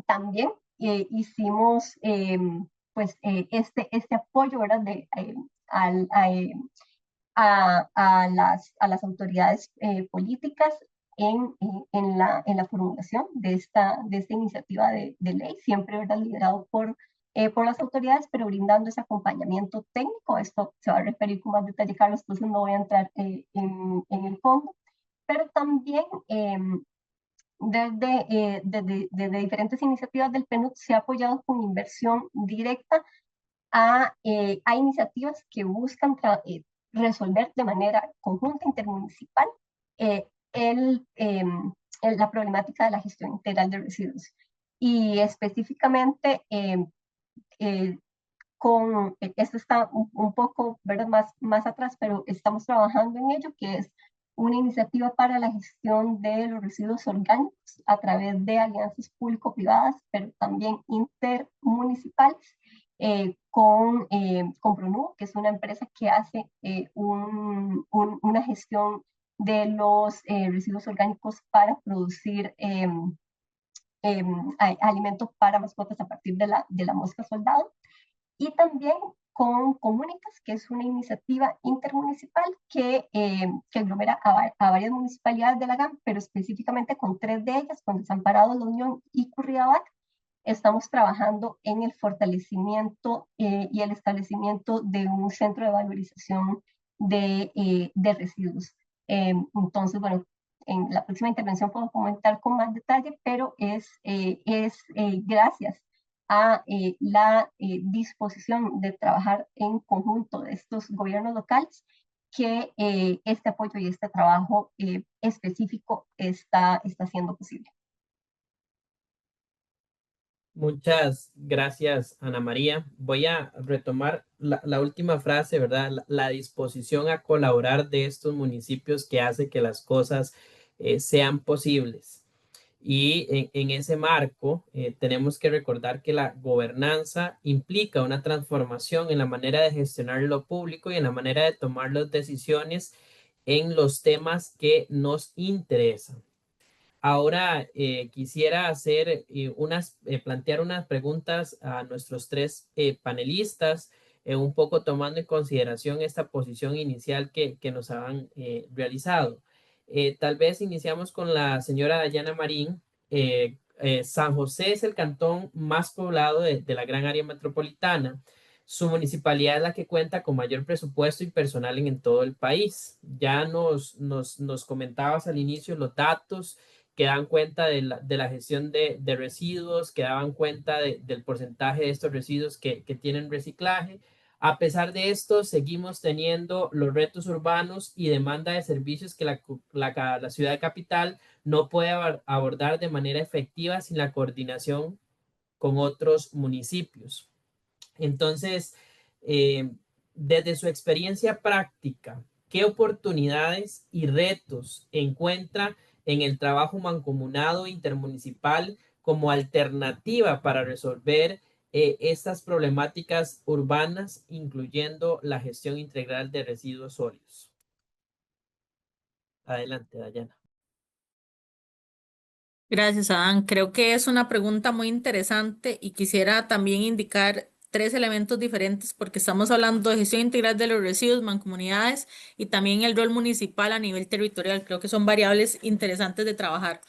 También hicimos pues este apoyo, ¿verdad? A las autoridades políticas en la formulación de esta iniciativa de ley, siempre, ¿verdad? Liderado por las autoridades, pero brindando ese acompañamiento técnico. Esto se va a referir con más detalle, Carlos, entonces no voy a entrar en el fondo, pero también desde diferentes iniciativas del PNUD se ha apoyado con inversión directa a iniciativas que buscan resolver de manera conjunta, intermunicipal, la problemática de la gestión integral de residuos. Y específicamente, esto está un poco, ¿verdad? más atrás, pero estamos trabajando en ello, que es una iniciativa para la gestión de los residuos orgánicos a través de alianzas público-privadas, pero también intermunicipales, con Pronuvo, que es una empresa que hace una gestión de los residuos orgánicos para producir alimentos para mascotas a partir de la mosca soldado. Y también con Comunicas, que es una iniciativa intermunicipal que aglomera a varias municipalidades de la GAM, pero específicamente con 3 de ellas, con Desamparados, La Unión y Curridabat. Estamos trabajando en el fortalecimiento y el establecimiento de un centro de valorización de residuos. Entonces, bueno, en la próxima intervención puedo comentar con más detalle, pero es gracias a la disposición de trabajar en conjunto de estos gobiernos locales que este apoyo y este trabajo específico está siendo posible. Muchas gracias, Ana María. Voy a retomar la última frase, ¿verdad? La disposición a colaborar de estos municipios que hace que las cosas sean posibles. Y en ese marco tenemos que recordar que la gobernanza implica una transformación en la manera de gestionar lo público y en la manera de tomar las decisiones en los temas que nos interesan. Ahora quisiera plantear unas preguntas a nuestros 3 panelistas, un poco tomando en consideración esta posición inicial que nos han realizado. Tal vez iniciamos con la señora Dayana Marín. San José es el cantón más poblado de la gran área metropolitana. Su municipalidad es la que cuenta con mayor presupuesto y personal en todo el país. Ya nos comentabas al inicio los datos que dan cuenta de la gestión de residuos, que daban cuenta del porcentaje de estos residuos que tienen reciclaje. A pesar de esto, seguimos teniendo los retos urbanos y demanda de servicios que la ciudad capital no puede abordar de manera efectiva sin la coordinación con otros municipios. Entonces, desde su experiencia práctica, ¿qué oportunidades y retos encuentra en el trabajo mancomunado intermunicipal como alternativa para resolver estas problemáticas urbanas, incluyendo la gestión integral de residuos sólidos? Adelante, Dayana. Gracias, Adán. Creo que es una pregunta muy interesante y quisiera también indicar 3 elementos diferentes porque estamos hablando de gestión integral de los residuos, mancomunidades y también el rol municipal a nivel territorial. Creo que son variables interesantes de trabajar.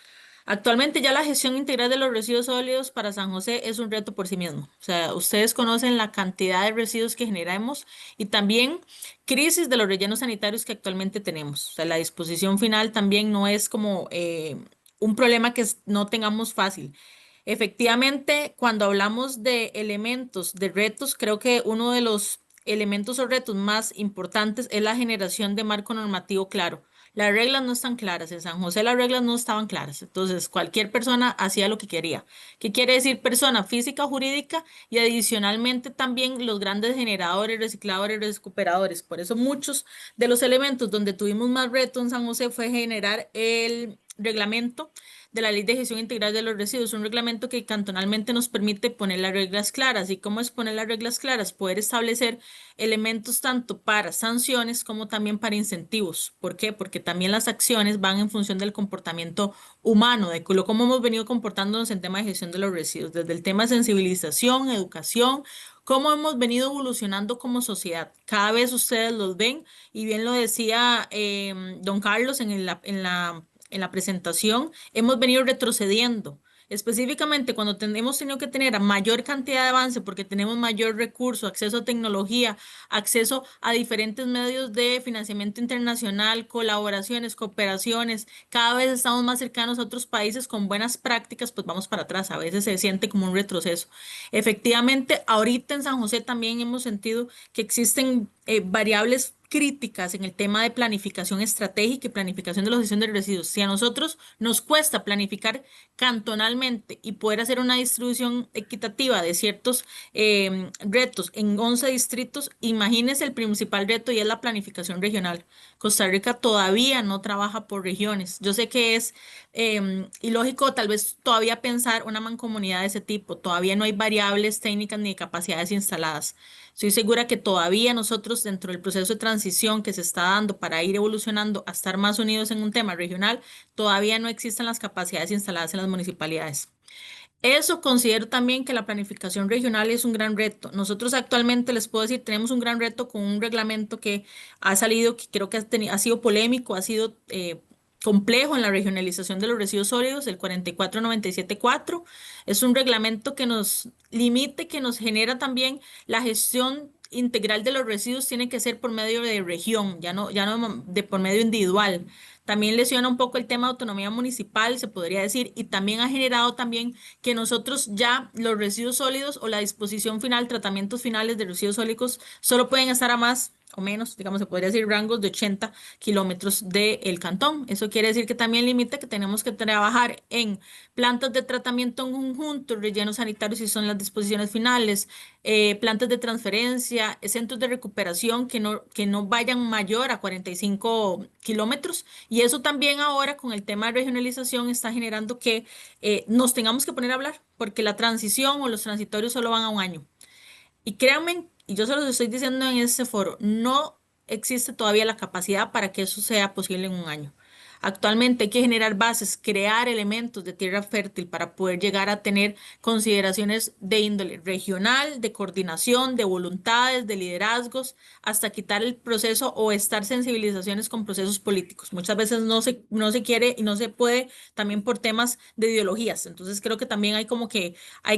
Actualmente ya la gestión integral de los residuos sólidos para San José es un reto por sí mismo. O sea, ustedes conocen la cantidad de residuos que generamos y también crisis de los rellenos sanitarios que actualmente tenemos. O sea, la disposición final también no es como un problema que no tengamos fácil. Efectivamente, cuando hablamos de elementos, de retos, creo que uno de los elementos o retos más importantes es la generación de marco normativo claro. Las reglas no están claras. En San José las reglas no estaban claras. Entonces, cualquier persona hacía lo que quería. ¿Qué quiere decir persona física, jurídica? Y adicionalmente también los grandes generadores, recicladores, recuperadores. Por eso muchos de los elementos donde tuvimos más reto en San José fue generar el reglamento de la Ley de Gestión Integral de los Residuos, un reglamento que cantonalmente nos permite poner las reglas claras. ¿Y cómo es poner las reglas claras? Poder establecer elementos tanto para sanciones como también para incentivos. ¿Por qué? Porque también las acciones van en función del comportamiento humano, de cómo hemos venido comportándonos en tema de gestión de los residuos, desde el tema de sensibilización, educación, cómo hemos venido evolucionando como sociedad. Cada vez ustedes los ven, y bien lo decía don Carlos en la presentación, hemos venido retrocediendo. Específicamente cuando hemos tenido que tener mayor cantidad de avance porque tenemos mayor recurso, acceso a tecnología, acceso a diferentes medios de financiamiento internacional, colaboraciones, cooperaciones, cada vez estamos más cercanos a otros países con buenas prácticas, pues vamos para atrás, a veces se siente como un retroceso. Efectivamente, ahorita en San José también hemos sentido que existen variables críticas en el tema de planificación estratégica y planificación de la gestión de residuos. Si a nosotros nos cuesta planificar cantonalmente y poder hacer una distribución equitativa de ciertos retos en 11 distritos, imagínense el principal reto y es la planificación regional. Costa Rica todavía no trabaja por regiones. Yo sé que es ilógico tal vez todavía pensar una mancomunidad de ese tipo. Todavía no hay variables técnicas ni capacidades instaladas. Estoy segura que todavía nosotros dentro del proceso de transición que se está dando para ir evolucionando a estar más unidos en un tema regional, todavía no existen las capacidades instaladas en las municipalidades. Eso considero también que la planificación regional es un gran reto. Nosotros actualmente les puedo decir, tenemos un gran reto con un reglamento que ha salido, que creo que ha sido polémico, ha sido complejo en la regionalización de los residuos sólidos, el 44974. Es un reglamento que nos limite, que nos genera también la gestión integral de los residuos tiene que ser por medio de región, ya no de por medio individual. También lesiona un poco el tema de autonomía municipal, se podría decir, y también ha generado también que nosotros ya los residuos sólidos o la disposición final, tratamientos finales de residuos sólidos, solo pueden estar a más o menos, digamos, se podría decir rangos de 80 kilómetros del cantón. Eso quiere decir que también limita que tenemos que trabajar en plantas de tratamiento en conjunto, rellenos sanitarios si son las disposiciones finales, plantas de transferencia, centros de recuperación que no vayan mayor a 45 kilómetros. Y eso también ahora con el tema de regionalización está generando que nos tengamos que poner a hablar, porque la transición o los transitorios solo van a un año. Y créanme, y yo se los estoy diciendo en este foro, no existe todavía la capacidad para que eso sea posible en un año. Actualmente hay que generar bases, crear elementos de tierra fértil para poder llegar a tener consideraciones de índole regional, de coordinación, de voluntades, de liderazgos, hasta quitar el proceso o estar sensibilizaciones con procesos políticos. Muchas veces no se quiere y no se puede también por temas de ideologías. Entonces creo que también hay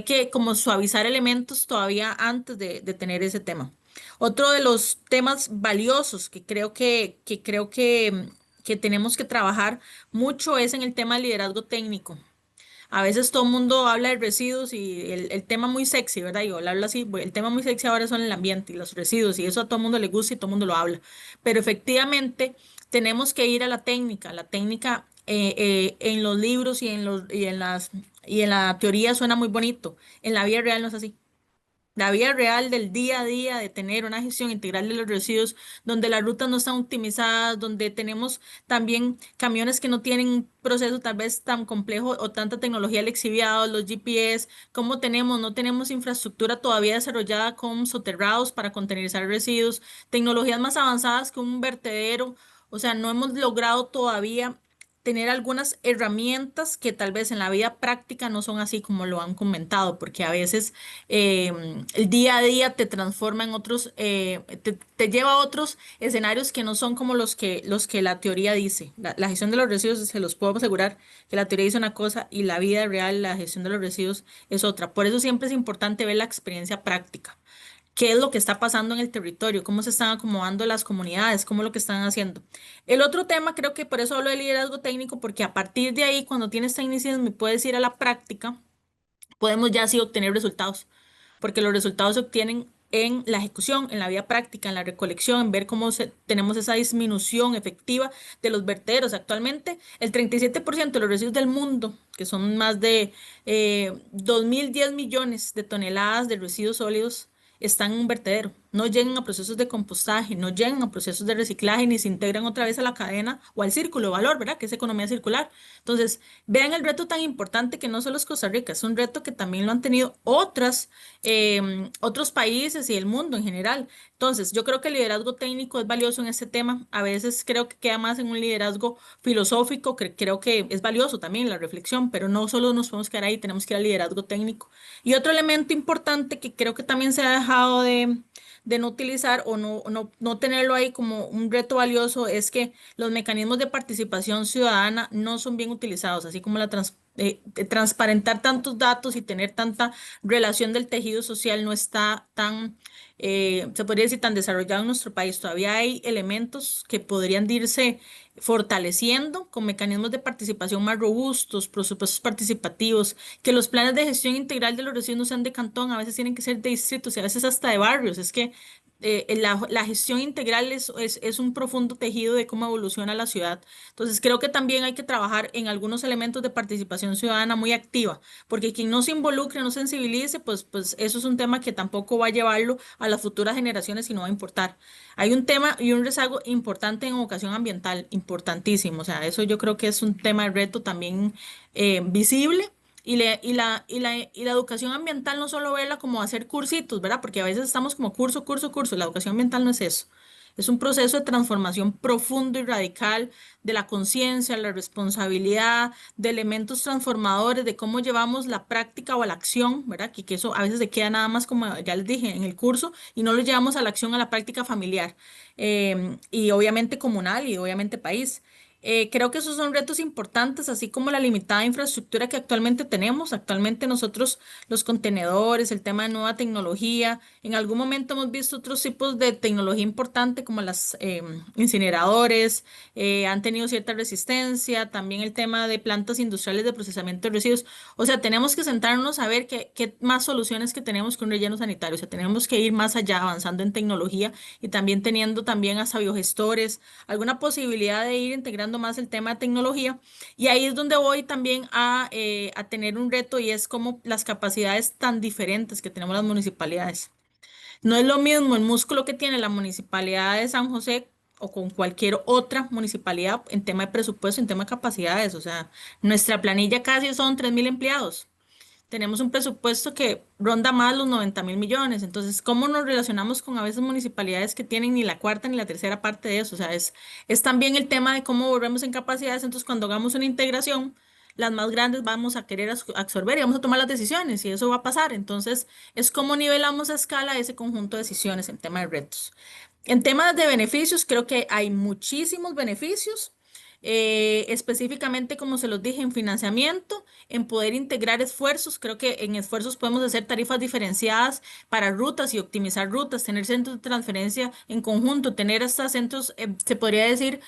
que como suavizar elementos todavía antes de tener ese tema. Otro de los temas valiosos que tenemos que trabajar mucho es en el tema del liderazgo técnico. A veces todo el mundo habla de residuos y el tema muy sexy, ¿verdad? Yo lo hablo así, el tema muy sexy ahora son el ambiente y los residuos y eso a todo el mundo le gusta y todo el mundo lo habla. Pero efectivamente tenemos que ir a la técnica en los libros y en la teoría suena muy bonito, en la vida real no es así. La vida real del día a día, de tener una gestión integral de los residuos, donde las rutas no están optimizadas, donde tenemos también camiones que no tienen un proceso tal vez tan complejo o tanta tecnología lixiviada, los GPS, como no tenemos infraestructura todavía desarrollada con soterrados para contenerizar residuos, tecnologías más avanzadas que un vertedero, o sea, no hemos logrado todavía tener algunas herramientas que tal vez en la vida práctica no son así como lo han comentado, porque a veces el día a día te transforma en otros, te lleva a otros escenarios que no son como los que la teoría dice. La gestión de los residuos, se los puedo asegurar que la teoría dice una cosa y la vida real, la gestión de los residuos es otra. Por eso siempre es importante ver la experiencia práctica. ¿Qué es lo que está pasando en el territorio? ¿Cómo se están acomodando las comunidades? ¿Cómo es lo que están haciendo? El otro tema, creo que por eso hablo de liderazgo técnico, porque a partir de ahí, cuando tienes tecnicismo y puedes ir a la práctica, podemos ya así obtener resultados, porque los resultados se obtienen en la ejecución, en la vida práctica, en la recolección, en ver tenemos esa disminución efectiva de los vertederos. Actualmente, el 37% de los residuos del mundo, que son más de 2.010 millones de toneladas de residuos sólidos, están en un vertedero. no lleguen a procesos de compostaje, no lleguen a procesos de reciclaje, ni se integran otra vez a la cadena o al círculo de valor, ¿verdad? Que es economía circular. Entonces, vean el reto tan importante que no solo es Costa Rica, es un reto que también lo han tenido otros países y el mundo en general. Entonces, yo creo que el liderazgo técnico es valioso en este tema. A veces creo que queda más en un liderazgo filosófico, que creo que es valioso también la reflexión, pero no solo nos podemos quedar ahí, tenemos que ir al liderazgo técnico. Y otro elemento importante que creo que también se ha dejado de no utilizar o no tenerlo ahí como un reto valioso es que los mecanismos de participación ciudadana no son bien utilizados, así como transparentar tantos datos y tener tanta relación del tejido social no está tan, se podría decir, tan desarrollado en nuestro país. Todavía hay elementos que podrían irse fortaleciendo con mecanismos de participación más robustos, presupuestos participativos, que los planes de gestión integral de los residuos no sean de cantón, a veces tienen que ser de distritos y a veces hasta de barrios. Es que la gestión integral es un profundo tejido de cómo evoluciona la ciudad. Entonces, creo que también hay que trabajar en algunos elementos de participación ciudadana muy activa, porque quien no se involucre, no sensibilice, pues eso es un tema que tampoco va a llevarlo a las futuras generaciones y no va a importar. Hay un tema y un rezago importante en educación ambiental, importantísimo. O sea, eso yo creo que es un tema de reto también visible. Y la educación ambiental no solo verla como hacer cursitos, ¿verdad? Porque a veces estamos como curso, curso, curso. La educación ambiental no es eso. Es un proceso de transformación profundo y radical de la conciencia, la responsabilidad, de elementos transformadores, de cómo llevamos la práctica o a la acción, ¿verdad? Que eso a veces se queda nada más como ya les dije en el curso y no lo llevamos a la acción, a la práctica familiar y obviamente comunal y obviamente país. Creo que esos son retos importantes, así como la limitada infraestructura que actualmente tenemos. Actualmente nosotros, los contenedores, el tema de nueva tecnología, en algún momento hemos visto otros tipos de tecnología importante como las incineradores, han tenido cierta resistencia, también el tema de plantas industriales de procesamiento de residuos. O sea, tenemos que sentarnos a ver qué más soluciones que tenemos que un relleno sanitario. O sea, tenemos que ir más allá, avanzando en tecnología y también teniendo también hasta biogestores, alguna posibilidad de ir integrando más el tema de tecnología. Y ahí es donde voy también a tener un reto y es como las capacidades tan diferentes que tenemos las municipalidades. No es lo mismo el músculo que tiene la municipalidad de San José o con cualquier otra municipalidad en tema de presupuesto, en tema de capacidades. O sea, nuestra planilla casi son 3.000 empleados. Tenemos un presupuesto que ronda más los 90.000 millones. Entonces, ¿cómo nos relacionamos con a veces municipalidades que tienen ni la cuarta ni la tercera parte de eso? O sea, es también el tema de cómo volvemos en capacidades. Entonces, cuando hagamos una integración, las más grandes vamos a querer absorber y vamos a tomar las decisiones y eso va a pasar. Entonces, es cómo nivelamos a escala ese conjunto de decisiones en tema de retos. En temas de beneficios, creo que hay muchísimos beneficios, específicamente, como se los dije, en financiamiento, en poder integrar esfuerzos. Creo que en esfuerzos podemos hacer tarifas diferenciadas para rutas y optimizar rutas, tener centros de transferencia en conjunto, tener hasta centros, se podría decir,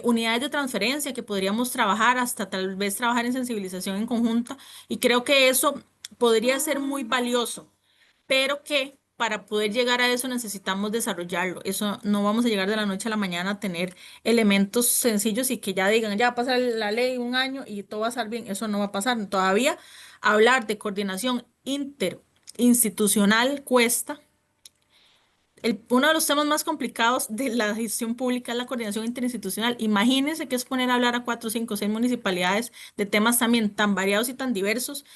unidades de transferencia que podríamos trabajar, hasta tal vez trabajar en sensibilización en conjunta. Y creo que eso podría ser muy valioso, pero que para poder llegar a eso necesitamos desarrollarlo. Eso no vamos a llegar de la noche a la mañana a tener elementos sencillos y que ya digan, ya va a pasar la ley un año y todo va a estar bien. Eso no va a pasar. Todavía hablar de coordinación interinstitucional cuesta. Uno de los temas más complicados de la gestión pública es la coordinación interinstitucional. Imagínense que es poner a hablar a 4, 5, 6 municipalidades de temas también tan variados y tan diversos,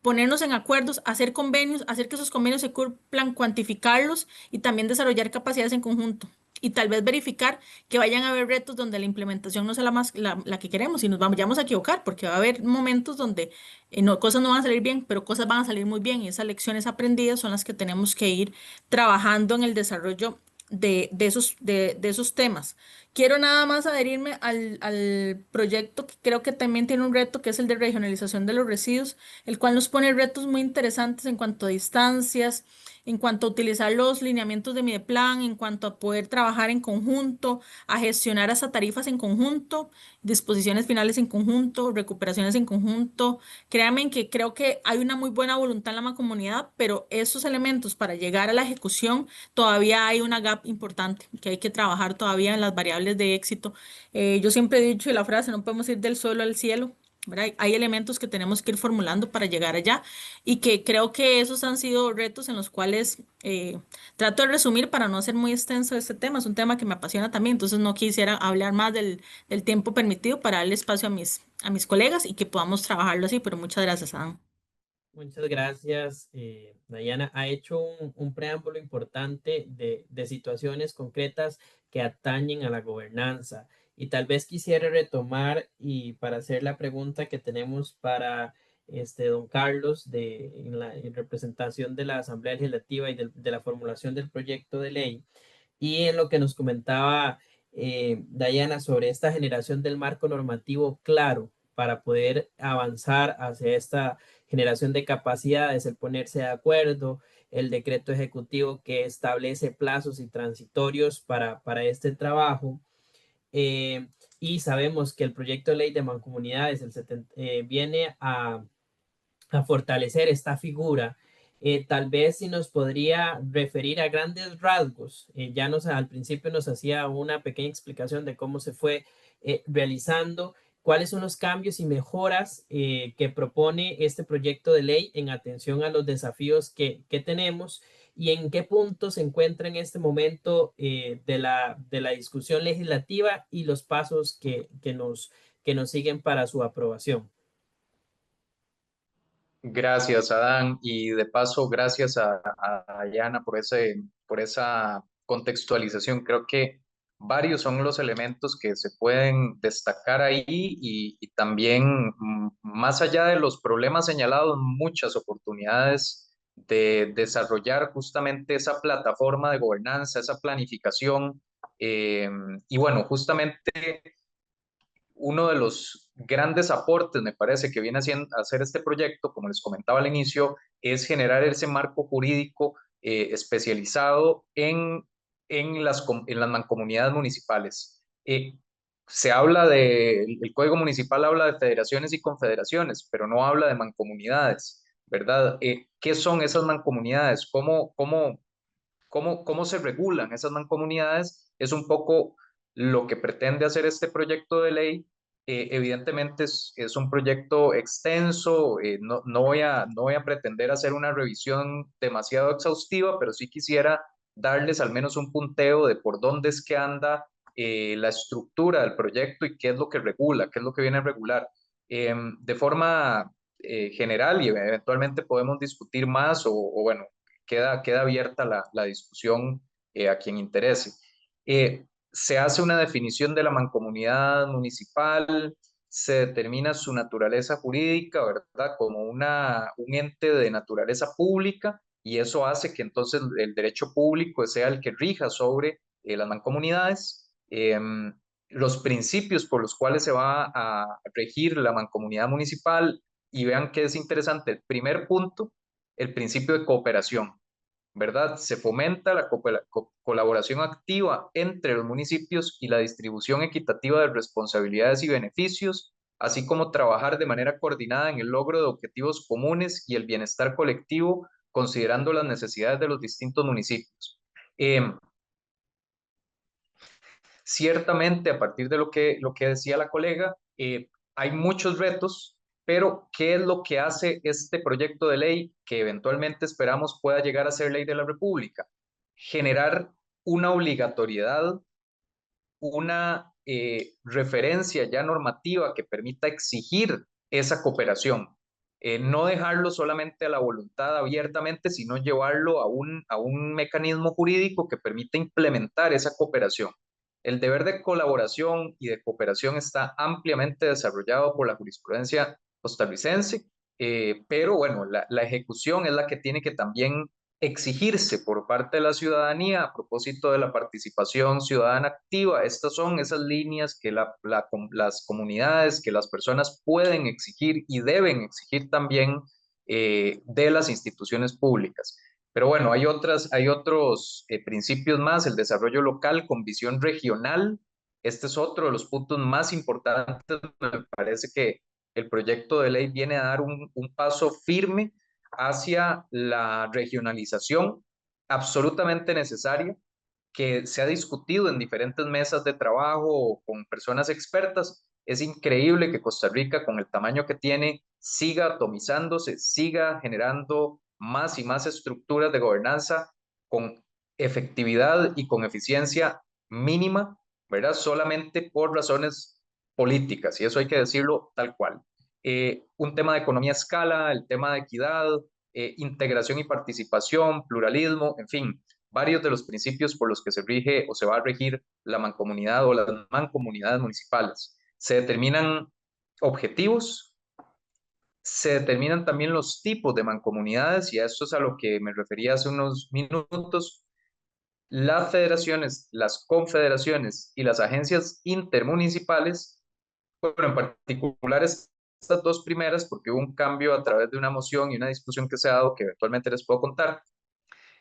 ponernos en acuerdos, hacer convenios, hacer que esos convenios se cumplan, cuantificarlos y también desarrollar capacidades en conjunto. Y tal vez verificar que vayan a haber retos donde la implementación no sea la que queremos y nos vayamos a equivocar, porque va a haber momentos donde cosas no van a salir bien, pero cosas van a salir muy bien y esas lecciones aprendidas son las que tenemos que ir trabajando en el desarrollo de esos temas. Quiero nada más adherirme al proyecto que creo que también tiene un reto, que es el de regionalización de los residuos, el cual nos pone retos muy interesantes en cuanto a distancias, en cuanto a utilizar los lineamientos de Mideplan, en cuanto a poder trabajar en conjunto, a gestionar hasta tarifas en conjunto, disposiciones finales en conjunto, recuperaciones en conjunto. Créanme que creo que hay una muy buena voluntad en la mancomunidad, pero esos elementos para llegar a la ejecución todavía hay una gap importante que hay que trabajar todavía en las variables de éxito. Yo siempre he dicho la frase, no podemos ir del suelo al cielo. ¿verdad? Hay elementos que tenemos que ir formulando para llegar allá y que creo que esos han sido retos en los cuales trato de resumir para no ser muy extenso este tema. Es un tema que me apasiona también, entonces no quisiera hablar más del tiempo permitido para darle espacio a mis colegas y que podamos trabajarlo así, pero muchas gracias, Adán. Muchas gracias, Dayana. Ha hecho un preámbulo importante de situaciones concretas que atañen a la gobernanza. Y tal vez quisiera retomar y para hacer la pregunta que tenemos para don Carlos en representación de la Asamblea Legislativa y de la formulación del proyecto de ley. Y en lo que nos comentaba Dayana sobre esta generación del marco normativo claro para poder avanzar hacia esta generación de capacidades, el ponerse de acuerdo, el decreto ejecutivo que establece plazos y transitorios para este trabajo. eh, y sabemos que el proyecto de ley de mancomunidades viene a fortalecer esta figura. Tal vez si nos podría referir a grandes rasgos, al principio nos hacía una pequeña explicación de cómo se fue realizando, cuáles son los cambios y mejoras que propone este proyecto de ley en atención a los desafíos que tenemos y en qué punto se encuentra en este momento de la discusión legislativa y los pasos que nos siguen para su aprobación. Gracias, Adán, y de paso, gracias a Diana por esa contextualización. Creo que varios son los elementos que se pueden destacar ahí y también, más allá de los problemas señalados, muchas oportunidades de desarrollar justamente esa plataforma de gobernanza, esa planificación. Y bueno, justamente uno de los grandes aportes, me parece, que viene a hacer este proyecto, como les comentaba al inicio, es generar ese marco jurídico especializado en las mancomunidades municipales. El Código Municipal habla de federaciones y confederaciones, pero no habla de mancomunidades, ¿verdad? ¿Qué son esas mancomunidades? ¿Cómo se regulan esas mancomunidades? Es un poco lo que pretende hacer este proyecto de ley. Evidentemente es un proyecto extenso, no voy a pretender hacer una revisión demasiado exhaustiva, pero sí quisiera darles al menos un punteo de por dónde es que anda la estructura del proyecto y qué es lo que regula, qué es lo que viene a regular. De forma general, y eventualmente podemos discutir más bueno, queda abierta la discusión a quien interese. Se hace una definición de la mancomunidad municipal, se determina su naturaleza jurídica, ¿verdad? Como un ente de naturaleza pública, y eso hace que entonces el derecho público sea el que rija sobre las mancomunidades. Los principios por los cuales se va a regir la mancomunidad municipal, y vean que es interesante, el primer punto, el principio de cooperación, ¿verdad? Se fomenta la colaboración activa entre los municipios y la distribución equitativa de responsabilidades y beneficios, así como trabajar de manera coordinada en el logro de objetivos comunes y el bienestar colectivo, considerando las necesidades de los distintos municipios. Ciertamente, a partir de lo que decía la colega, hay muchos retos, pero ¿qué es lo que hace este proyecto de ley que eventualmente esperamos pueda llegar a ser ley de la República? Generar una obligatoriedad, una referencia ya normativa que permita exigir esa cooperación. No dejarlo solamente a la voluntad abiertamente, sino llevarlo a un mecanismo jurídico que permita implementar esa cooperación. El deber de colaboración y de cooperación está ampliamente desarrollado por la jurisprudencia costarricense, pero bueno, la ejecución es la que tiene que también exigirse por parte de la ciudadanía a propósito de la participación ciudadana activa. Estas son esas líneas que las comunidades, que las personas pueden exigir y deben exigir también de las instituciones públicas. Pero bueno, hay otros principios más, el desarrollo local con visión regional. Este es otro de los puntos más importantes. Me parece que el proyecto de ley viene a dar un paso firme hacia la regionalización absolutamente necesaria, que se ha discutido en diferentes mesas de trabajo con personas expertas, Es increíble que Costa Rica, con el tamaño que tiene, siga atomizándose, siga generando más y más estructuras de gobernanza con efectividad y con eficiencia mínima, ¿verdad? Solamente por razones políticas, y eso hay que decirlo tal cual. Un tema de economía a escala, el tema de equidad, integración y participación, pluralismo, en fin, varios de los principios por los que se rige o se va a regir la mancomunidad o las mancomunidades municipales. Se determinan objetivos, se determinan también los tipos de mancomunidades, y a esto es a lo que me refería hace unos minutos. Las federaciones, las confederaciones y las agencias intermunicipales, bueno, en particular estas dos primeras, porque hubo un cambio a través de una moción y una discusión que se ha dado que eventualmente les puedo contar.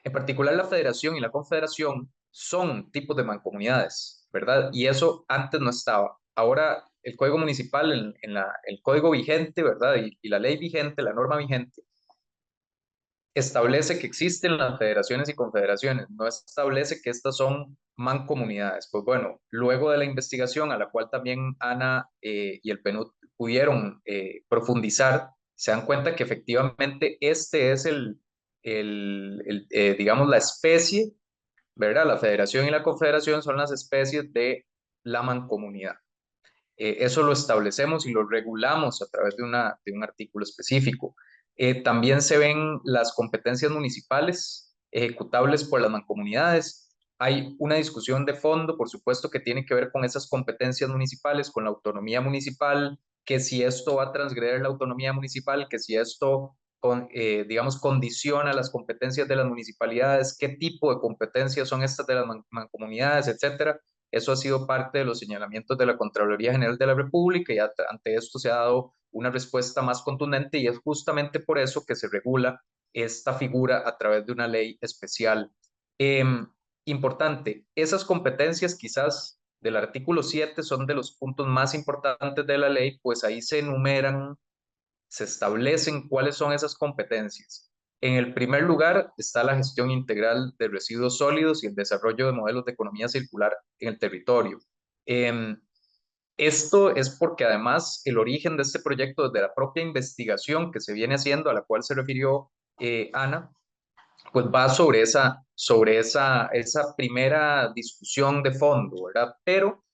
En particular, la federación y la confederación son tipos de mancomunidades, ¿verdad? Y eso antes no estaba. Ahora, el código municipal, el código vigente, ¿verdad? Y la ley vigente, la norma vigente, establece que existen las federaciones y confederaciones, no establece que estas son mancomunidades. Pues bueno, luego de la investigación a la cual también Ana y el PNUD pudieron profundizar, se dan cuenta que efectivamente este es digamos, la especie, ¿verdad? La federación y la confederación son las especies de la mancomunidad. Eso lo establecemos y lo regulamos a través de un artículo específico. También se ven las competencias municipales ejecutables por las mancomunidades. Hay una discusión de fondo, por supuesto, que tiene que ver con esas competencias municipales, con la autonomía municipal, que si esto va a transgredir la autonomía municipal, que si esto, digamos, condiciona las competencias de las municipalidades, qué tipo de competencias son estas de las mancomunidades, etcétera. Eso ha sido parte de los señalamientos de la Contraloría General de la República, y ante esto se ha dado una respuesta más contundente, y es justamente por eso que se regula esta figura a través de una ley especial. Importante, esas competencias quizás del artículo 7 son de los puntos más importantes de la ley, pues ahí se enumeran, se establecen cuáles son esas competencias. En el primer lugar está la gestión integral de residuos sólidos y el desarrollo de modelos de economía circular en el territorio. Esto es porque además el origen de este proyecto, desde la propia investigación que se viene haciendo, a la cual se refirió Ana, pues va esa primera discusión de fondo, ¿verdad? Pero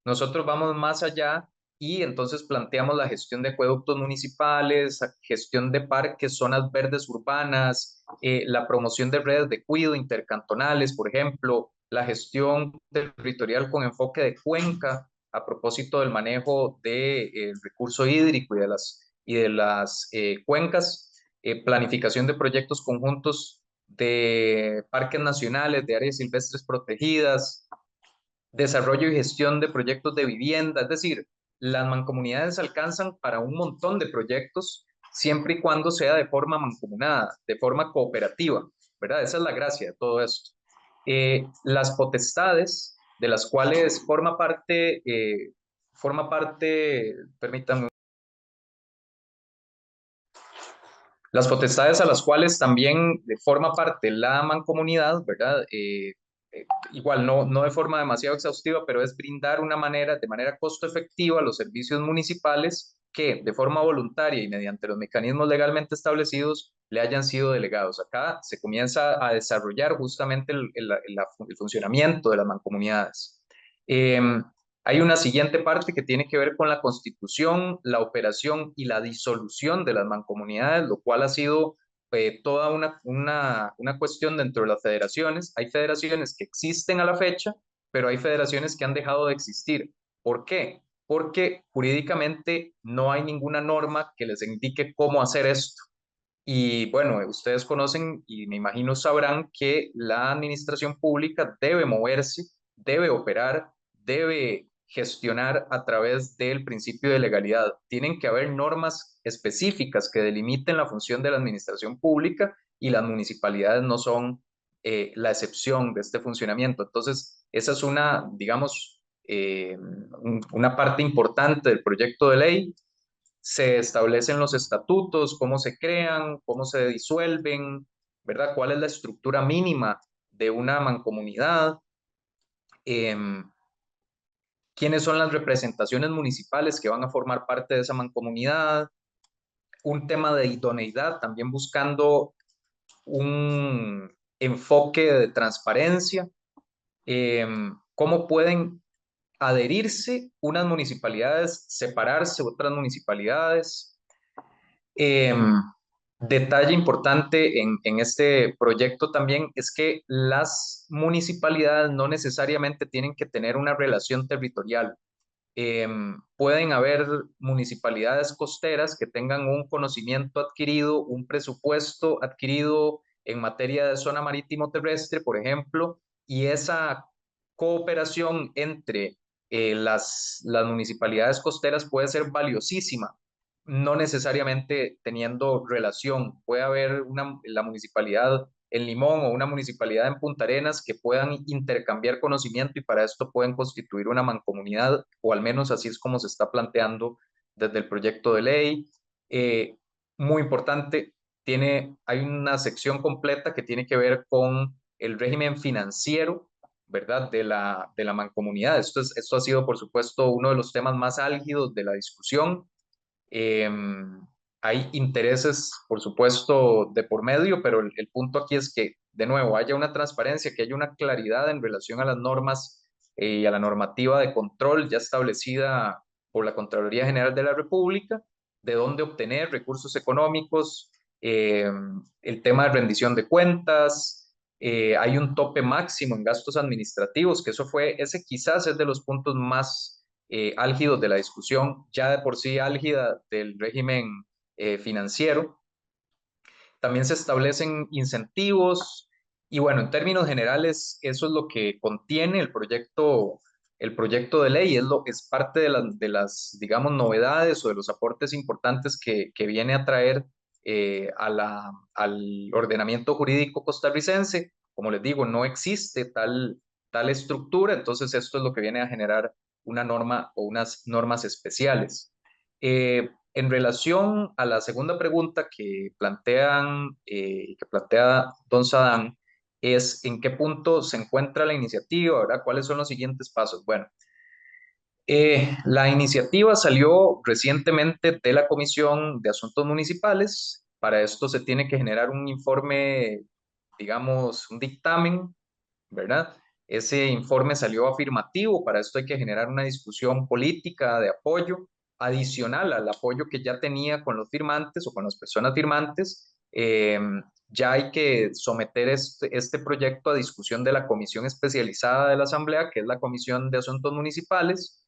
nosotros vamos más allá y entonces planteamos la gestión de acueductos municipales, gestión de parques, zonas verdes urbanas, la promoción de redes de cuidado intercantonales, por ejemplo, la gestión territorial con enfoque de cuenca a propósito del manejo del recurso hídrico y de las cuencas, planificación de proyectos conjuntos de parques nacionales, de áreas silvestres protegidas, desarrollo y gestión de proyectos de vivienda. Es decir, las mancomunidades alcanzan para un montón de proyectos siempre y cuando sea de forma mancomunada, de forma cooperativa, ¿verdad? Esa es la gracia de todo esto. Las potestades de las cuales forma parte, permítanme, las potestades a las cuales también forma parte la mancomunidad, ¿verdad? Igual no de forma demasiado exhaustiva, pero es brindar de manera costo efectiva los servicios municipales que de forma voluntaria y mediante los mecanismos legalmente establecidos le hayan sido delegados. Acá se comienza a desarrollar justamente el funcionamiento de las mancomunidades. Hay una siguiente parte que tiene que ver con la constitución, la operación y la disolución de las mancomunidades, lo cual ha sido toda una cuestión dentro de las federaciones. Hay federaciones que existen a la fecha, pero hay federaciones que han dejado de existir. ¿Por qué? Porque jurídicamente no hay ninguna norma que les indique cómo hacer esto. Y bueno, ustedes conocen y me imagino sabrán que la administración pública debe moverse, debe operar, debe gestionar a través del principio de legalidad. Tienen que haber normas específicas que delimiten la función de la administración pública, y las municipalidades no son la excepción de este funcionamiento. Entonces, esa es digamos, una parte importante del proyecto de ley. Se establecen los estatutos, cómo se crean, cómo se disuelven, ¿verdad? ¿Cuál es la estructura mínima de una mancomunidad? quiénes son las representaciones municipales que van a formar parte de esa mancomunidad, un tema de idoneidad, también buscando un enfoque de transparencia, cómo pueden adherirse unas municipalidades, separarse otras municipalidades. Detalle importante en este proyecto también es que las municipalidades no necesariamente tienen que tener una relación territorial. Pueden haber municipalidades costeras que tengan un conocimiento adquirido, un presupuesto adquirido en materia de zona marítimo terrestre, por ejemplo, y esa cooperación entre las municipalidades costeras puede ser valiosísima, no necesariamente teniendo relación. Puede haber la municipalidad en Limón o una municipalidad en Punta Arenas que puedan intercambiar conocimiento y para esto pueden constituir una mancomunidad, o al menos así es como se está planteando desde el proyecto de ley. Eh, Muy importante, hay una sección completa que tiene que ver con el régimen financiero, ¿verdad? De la mancomunidad. Esto ha sido, por supuesto, uno de los temas más álgidos de la discusión. Hay intereses, por supuesto, de por medio, pero el punto aquí es que, de nuevo, haya una transparencia, que haya una claridad en relación a las normas y a la normativa de control ya establecida por la Contraloría General de la República, de dónde obtener recursos económicos, el tema de rendición de cuentas. Hay un tope máximo en gastos administrativos, que ese quizás es de los puntos más álgidos de la discusión, ya de por sí álgida del régimen financiero. También se establecen incentivos y bueno, en términos generales, eso es lo que contiene el proyecto de ley, es parte de las, digamos, novedades o de los aportes importantes que viene a traer al ordenamiento jurídico costarricense. Como les digo, no existe tal estructura, entonces esto es lo que viene a generar una norma o unas normas especiales. En relación a la segunda pregunta que plantea don Sadán, es en qué punto se encuentra la iniciativa, ¿verdad? ¿Cuáles son los siguientes pasos? Bueno, la iniciativa salió recientemente de la Comisión de Asuntos Municipales. Para esto se tiene que generar un informe, digamos, un dictamen, ¿verdad? Ese informe salió afirmativo, para esto hay que generar una discusión política de apoyo adicional al apoyo que ya tenía con los firmantes o con las personas firmantes. Ya hay que someter este proyecto a discusión de la comisión especializada de la Asamblea, que es la Comisión de Asuntos Municipales.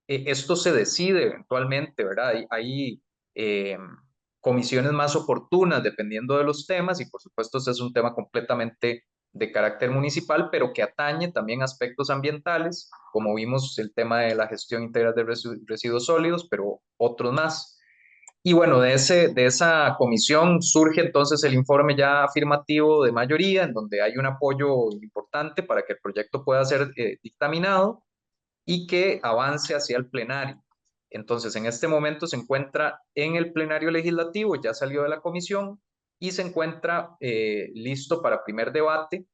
Esto se decide eventualmente, ¿verdad? Hay comisiones más oportunas dependiendo de los temas y por supuesto este es un tema completamente de carácter municipal, pero que atañe también aspectos ambientales, como vimos el tema de la gestión integral de residuos sólidos, pero otros más. Y bueno, de esa comisión surge entonces el informe ya afirmativo de mayoría, en donde hay un apoyo importante para que el proyecto pueda ser dictaminado y que avance hacia el plenario. Entonces, en este momento se encuentra en el plenario legislativo, ya salió de la comisión y se encuentra listo para primer debate.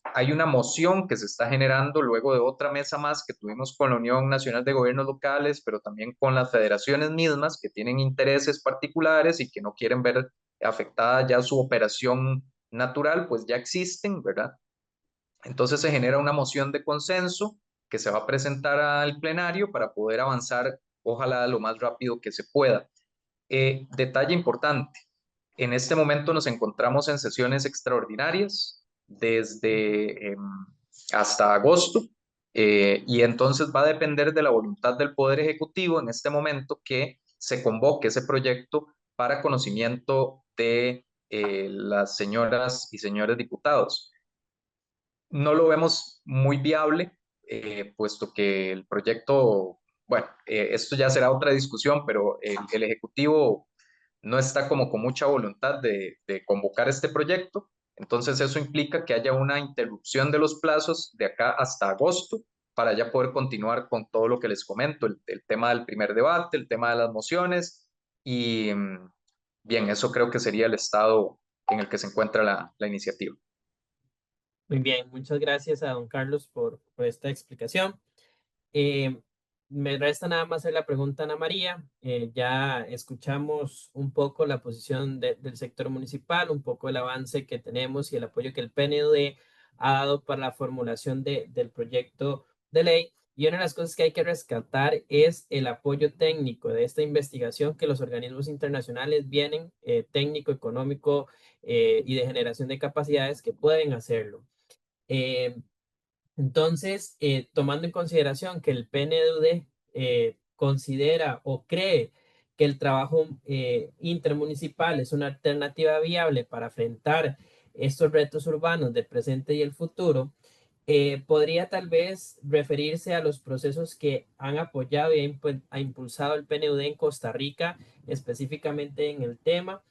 Hay una moción que se está generando luego de otra mesa más que tuvimos con la Unión Nacional de Gobiernos Locales, pero también con las federaciones mismas que tienen intereses particulares y que no quieren ver afectada ya su operación natural, pues ya existen, ¿verdad? Entonces se genera una moción de consenso que se va a presentar al plenario para poder avanzar, ojalá lo más rápido que se pueda. Detalle importante, en este momento nos encontramos en sesiones extraordinarias desde hasta agosto y entonces va a depender de la voluntad del Poder Ejecutivo en este momento que se convoque ese proyecto para conocimiento de las señoras y señores diputados. No lo vemos muy viable, puesto que el proyecto, bueno, esto ya será otra discusión, pero el Ejecutivo no está como con mucha voluntad de convocar este proyecto. Entonces eso implica que haya una interrupción de los plazos de acá hasta agosto para ya poder continuar con todo lo que les comento, el tema del primer debate, el tema de las mociones y bien, eso creo que sería el estado en el que se encuentra la iniciativa. Muy bien, muchas gracias a don Carlos por esta explicación. Me resta nada más hacer la pregunta a Ana María. Ya escuchamos un poco la posición del sector municipal, un poco el avance que tenemos y el apoyo que el PNUD ha dado para la formulación del proyecto de ley. Y una de las cosas que hay que rescatar es el apoyo técnico de esta investigación que los organismos internacionales vienen, técnico, económico y de generación de capacidades que pueden hacerlo. Entonces, tomando en consideración que el PNUD considera o cree que el trabajo intermunicipal es una alternativa viable para enfrentar estos retos urbanos del presente y el futuro, podría tal vez referirse a los procesos que han apoyado y ha impulsado el PNUD en Costa Rica, específicamente en el tema,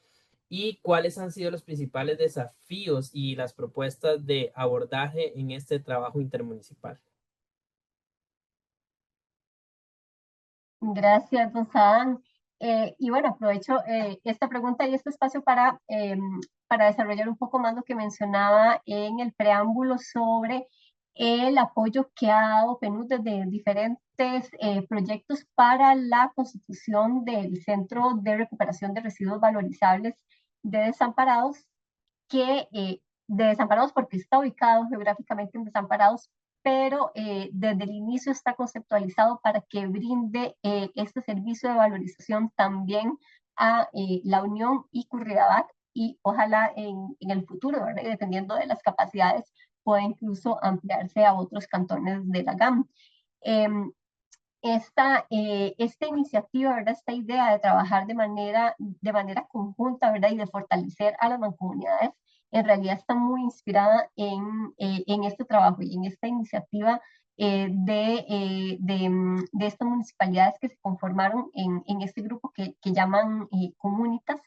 y cuáles han sido los principales desafíos y las propuestas de abordaje en este trabajo intermunicipal. Gracias, don Sadán. Y bueno, aprovecho esta pregunta y este espacio para desarrollar un poco más lo que mencionaba en el preámbulo sobre el apoyo que ha dado PNUD desde diferentes proyectos para la constitución del Centro de Recuperación de Residuos Valorizables de Desamparados, de Desamparados porque está ubicado geográficamente en Desamparados, pero desde el inicio está conceptualizado para que brinde este servicio de valorización también a La Unión y Curridabat, y ojalá en el futuro, ¿verdad? Y dependiendo de las capacidades, pueda incluso ampliarse a otros cantones de la GAM. Esta iniciativa, ¿verdad? Esta idea de trabajar de manera conjunta, ¿verdad? Y de fortalecer a las mancomunidades, en realidad está muy inspirada en este trabajo y en esta iniciativa de estas municipalidades que se conformaron en este grupo que llaman comunitas,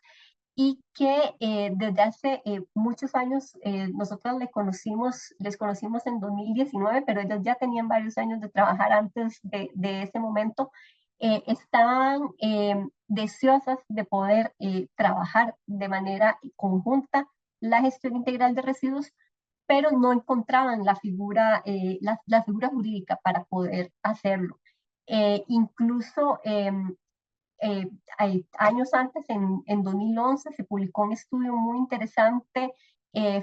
y que desde hace muchos años nosotros les conocimos en 2019, pero ellos ya tenían varios años de trabajar antes de ese momento. Estaban deseosas de poder trabajar de manera conjunta la gestión integral de residuos, pero no encontraban la figura jurídica para poder hacerlo. Incluso años antes, en 2011, se publicó un estudio muy interesante,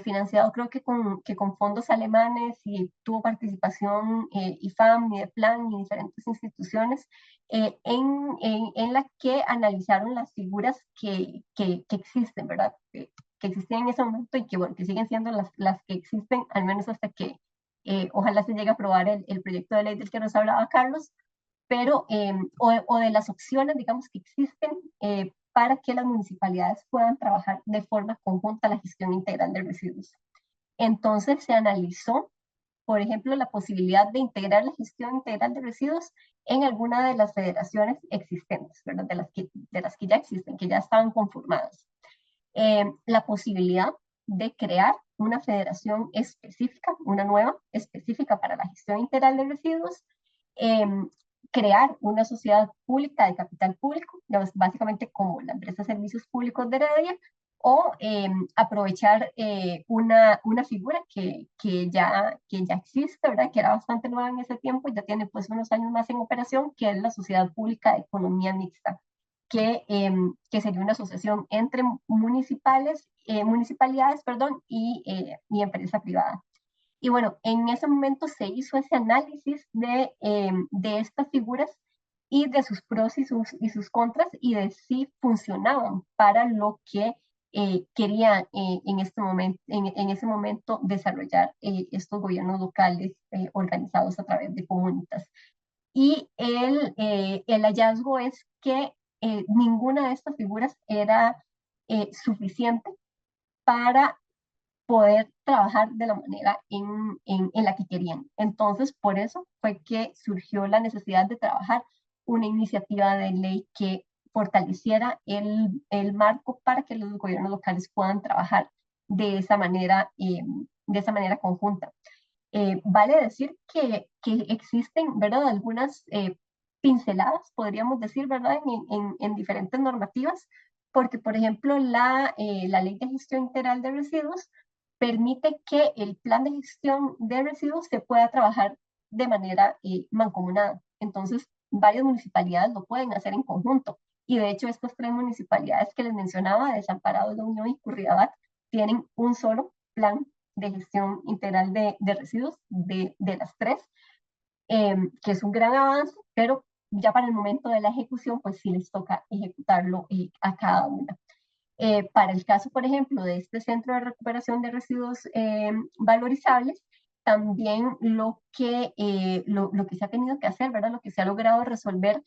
financiado creo que con fondos alemanes, y tuvo participación IFAM, Mideplan y diferentes instituciones, en la que analizaron las figuras que existen, ¿verdad? Que existían en ese momento y que, bueno, que siguen siendo las que existen, al menos hasta que ojalá se llegue a aprobar el proyecto de ley del que nos hablaba Carlos, pero, o de las opciones, digamos, que existen para que las municipalidades puedan trabajar de forma conjunta la gestión integral de residuos. Entonces se analizó, por ejemplo, la posibilidad de integrar la gestión integral de residuos en alguna de las federaciones existentes, ¿verdad? De las que ya existen, que ya estaban conformadas. La posibilidad de crear una federación específica, una nueva, específica para la gestión integral de residuos, crear una sociedad pública de capital público, básicamente como la empresa de servicios públicos de Heredia, o aprovechar una figura que ya existe, ¿verdad? Que era bastante nueva en ese tiempo y ya tiene pues unos años más en operación, que es la Sociedad Pública de Economía Mixta, que sería una asociación entre municipalidades, y empresa privada. Y bueno, en ese momento se hizo ese análisis de estas figuras y de sus pros y sus contras, y de si funcionaban para lo que querían en ese momento desarrollar estos gobiernos locales organizados a través de comunitas. Y el hallazgo es que ninguna de estas figuras era suficiente para poder trabajar de la manera en la que querían. Entonces, por eso fue que surgió la necesidad de trabajar una iniciativa de ley que fortaleciera el marco para que los gobiernos locales puedan trabajar de esa manera conjunta. Vale decir que existen, ¿verdad?, algunas pinceladas, podríamos decir, ¿verdad?, en diferentes normativas, porque, por ejemplo, la Ley de Gestión Integral de Residuos permite que el plan de gestión de residuos se pueda trabajar de manera mancomunada. Entonces, varias municipalidades lo pueden hacer en conjunto. Y de hecho, estas 3 municipalidades que les mencionaba, Desamparados, La Unión y Curridabat, tienen un solo plan de gestión integral de residuos de las 3, que es un gran avance, pero ya para el momento de la ejecución, pues sí les toca ejecutarlo a cada una. Para el caso, por ejemplo, de este centro de recuperación de residuos valorizables, también lo que se ha tenido que hacer, ¿verdad? Lo que se ha logrado resolver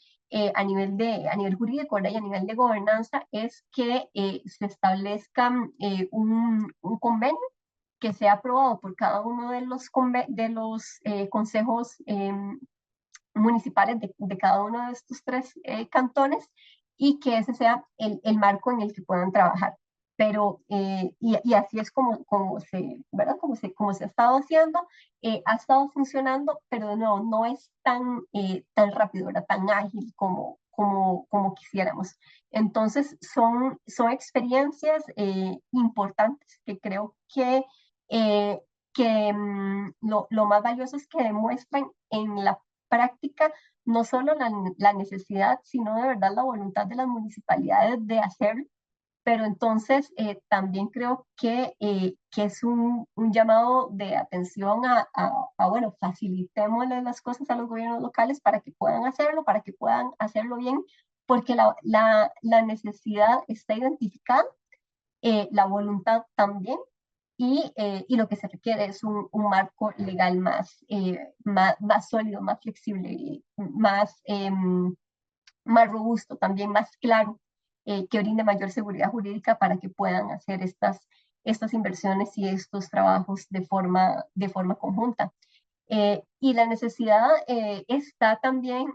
a nivel jurídico, ¿verdad? Y a nivel de gobernanza es que se establezca un convenio que sea aprobado por cada uno de los consejos municipales de cada uno de estos 3 cantones, y que ese sea el marco en el que puedan trabajar. Pero, y así es ¿verdad? Como se ha estado haciendo, ha estado funcionando, pero no es tan rápido, ¿verdad? Tan ágil como quisiéramos. Entonces, son experiencias importantes que creo que lo más valioso es que demuestran en la práctica no solo la necesidad, sino de verdad la voluntad de las municipalidades de hacerlo. Pero entonces también creo que es un llamado de atención bueno, facilitémosle las cosas a los gobiernos locales para que puedan hacerlo bien, porque la necesidad está identificada, la voluntad también, y lo que se requiere es un marco legal más sólido, más flexible, más robusto, también más claro, que brinde mayor seguridad jurídica para que puedan hacer estas inversiones y estos trabajos de forma conjunta. Y la necesidad está también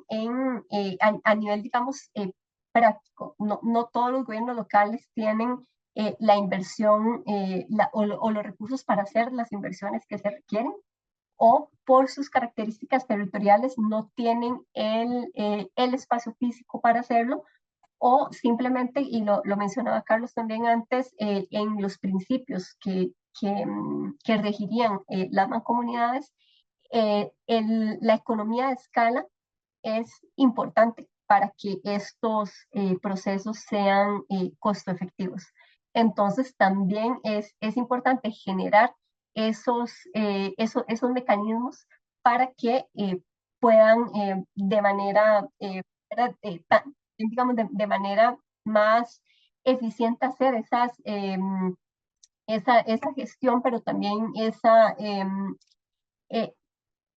a nivel, digamos, práctico. No todos los gobiernos locales tienen la inversión o los recursos para hacer las inversiones que se requieren, o por sus características territoriales no tienen el espacio físico para hacerlo, o simplemente, y lo mencionaba Carlos también antes, en los principios que regirían las mancomunidades, la economía de escala es importante para que estos procesos sean costo efectivos. Entonces, también es importante generar esos mecanismos para que puedan de manera, digamos, de manera más eficiente hacer esa gestión, pero también eh,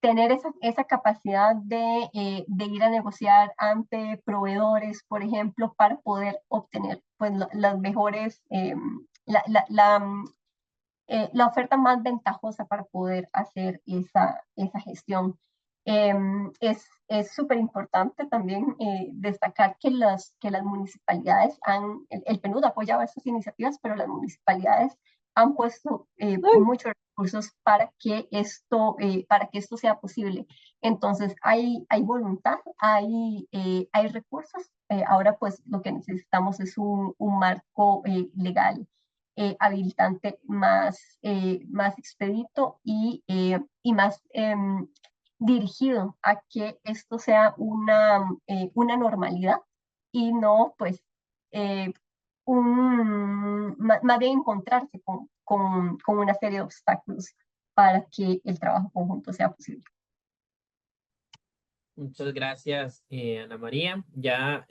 tener esa capacidad de ir a negociar ante proveedores, por ejemplo, para poder obtener pues, las mejores, la oferta más ventajosa para poder hacer esa gestión. Es súper importante también destacar que las municipalidades el PNUD ha apoyado estas iniciativas, pero las municipalidades han puesto muchos recursos para que esto sea posible. Entonces, hay voluntad, hay recursos. Ahora, pues, lo que necesitamos es un marco legal habilitante más expedito y más dirigido a que esto sea una normalidad, y no pues más bien encontrarse con una serie de obstáculos para que el trabajo conjunto sea posible. Muchas gracias, Ana María. Ya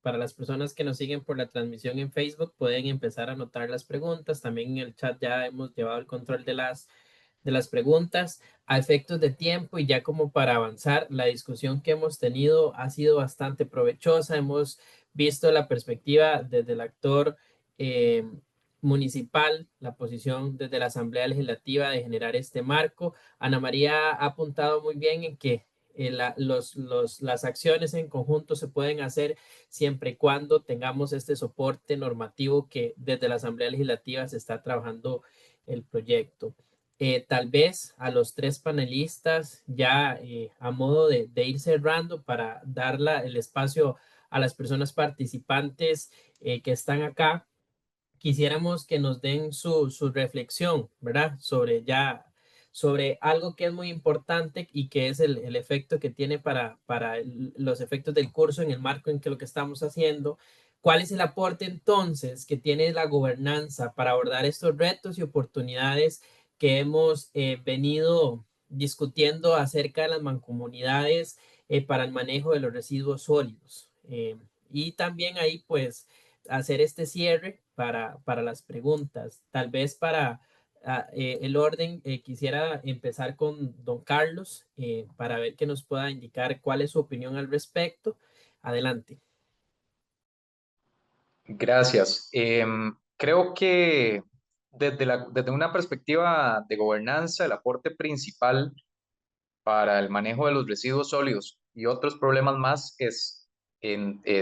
para las personas que nos siguen por la transmisión en Facebook, pueden empezar a anotar las preguntas. También en el chat ya hemos llevado el control de las preguntas a efectos de tiempo, y ya como para avanzar, la discusión que hemos tenido ha sido bastante provechosa. Hemos visto la perspectiva desde el actor municipal, la posición desde la Asamblea Legislativa de generar este marco. Ana María ha apuntado muy bien en que las acciones en conjunto se pueden hacer siempre y cuando tengamos este soporte normativo que desde la Asamblea Legislativa se está trabajando el proyecto. Tal vez a los 3 panelistas, ya a modo de ir cerrando para dar el espacio a las personas participantes que están acá, quisiéramos que nos den su reflexión, ¿verdad? sobre algo que es muy importante y que es el efecto que tiene para los efectos del curso en el marco en que lo que estamos haciendo. ¿Cuál es el aporte entonces que tiene la gobernanza para abordar estos retos y oportunidades que hemos venido discutiendo acerca de las mancomunidades para el manejo de los residuos sólidos? Y también ahí pues hacer este cierre para las preguntas, tal vez para el orden, quisiera empezar con don Carlos para ver que nos pueda indicar cuál es su opinión al respecto. Adelante. Gracias. Creo que desde una perspectiva de gobernanza, el aporte principal para el manejo de los residuos sólidos y otros problemas más es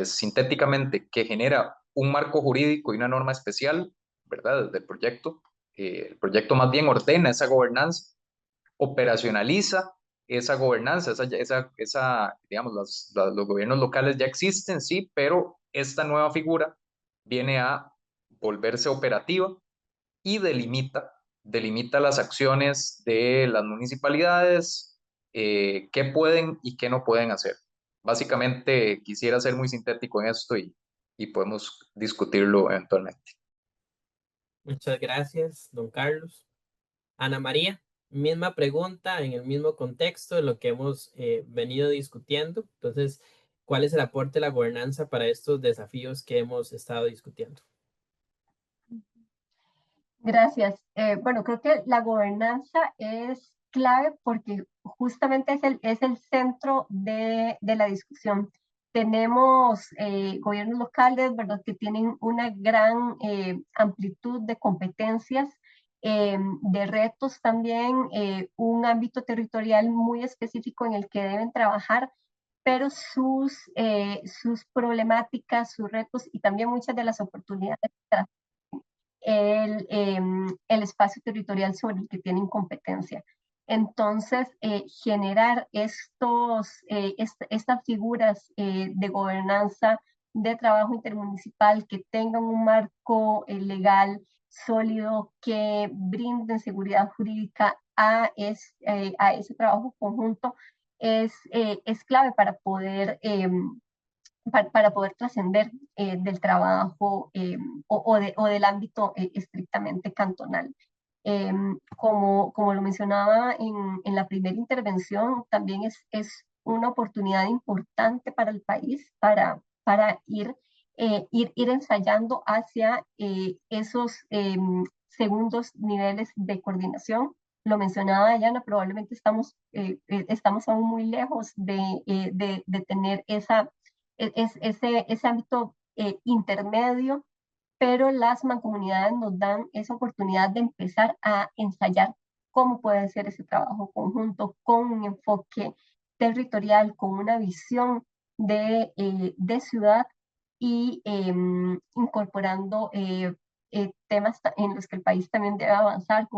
sintéticamente que genera un marco jurídico y una norma especial, ¿verdad? Del proyecto. El proyecto más bien ordena esa gobernanza, operacionaliza esa gobernanza, digamos, los gobiernos locales ya existen, sí, pero esta nueva figura viene a volverse operativa y delimita las acciones de las municipalidades, qué pueden y qué no pueden hacer. Básicamente, quisiera ser muy sintético en esto y podemos discutirlo eventualmente. Muchas gracias, don Carlos. Ana María, misma pregunta en el mismo contexto de lo que hemos venido discutiendo. Entonces, ¿cuál es el aporte de la gobernanza para estos desafíos que hemos estado discutiendo? Gracias. Bueno, creo que la gobernanza es clave porque justamente es el centro de la discusión. Tenemos gobiernos locales, ¿verdad?, que tienen una gran amplitud de competencias, de retos también, un ámbito territorial muy específico en el que deben trabajar, pero sus problemáticas, sus retos y también muchas de las oportunidades el espacio territorial sobre el que tienen competencia. Entonces, generar estas figuras de gobernanza de trabajo intermunicipal que tengan un marco legal sólido, que brinden seguridad jurídica a ese trabajo conjunto, es clave para poder trascender del trabajo o del ámbito estrictamente cantonal. Como lo mencionaba en la primera intervención, también es una oportunidad importante para el país para ir ensayando hacia esos segundos niveles de coordinación. Lo mencionaba Dayana, probablemente estamos aún muy lejos de tener ese ámbito intermedio, pero las mancomunidades nos dan esa oportunidad de empezar a ensayar cómo puede ser ese trabajo conjunto con un enfoque territorial, con una visión de ciudad y incorporando temas en los que el país también debe avanzar,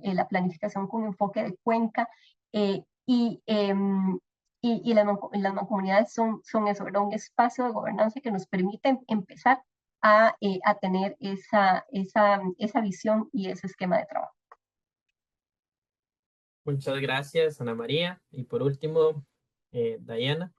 la planificación con enfoque de cuenca y las mancomunidades son eso, ¿verdad? Un espacio de gobernanza que nos permite empezar a tener esa visión y ese esquema de trabajo. Muchas gracias, Ana María. Y por último, Dayana.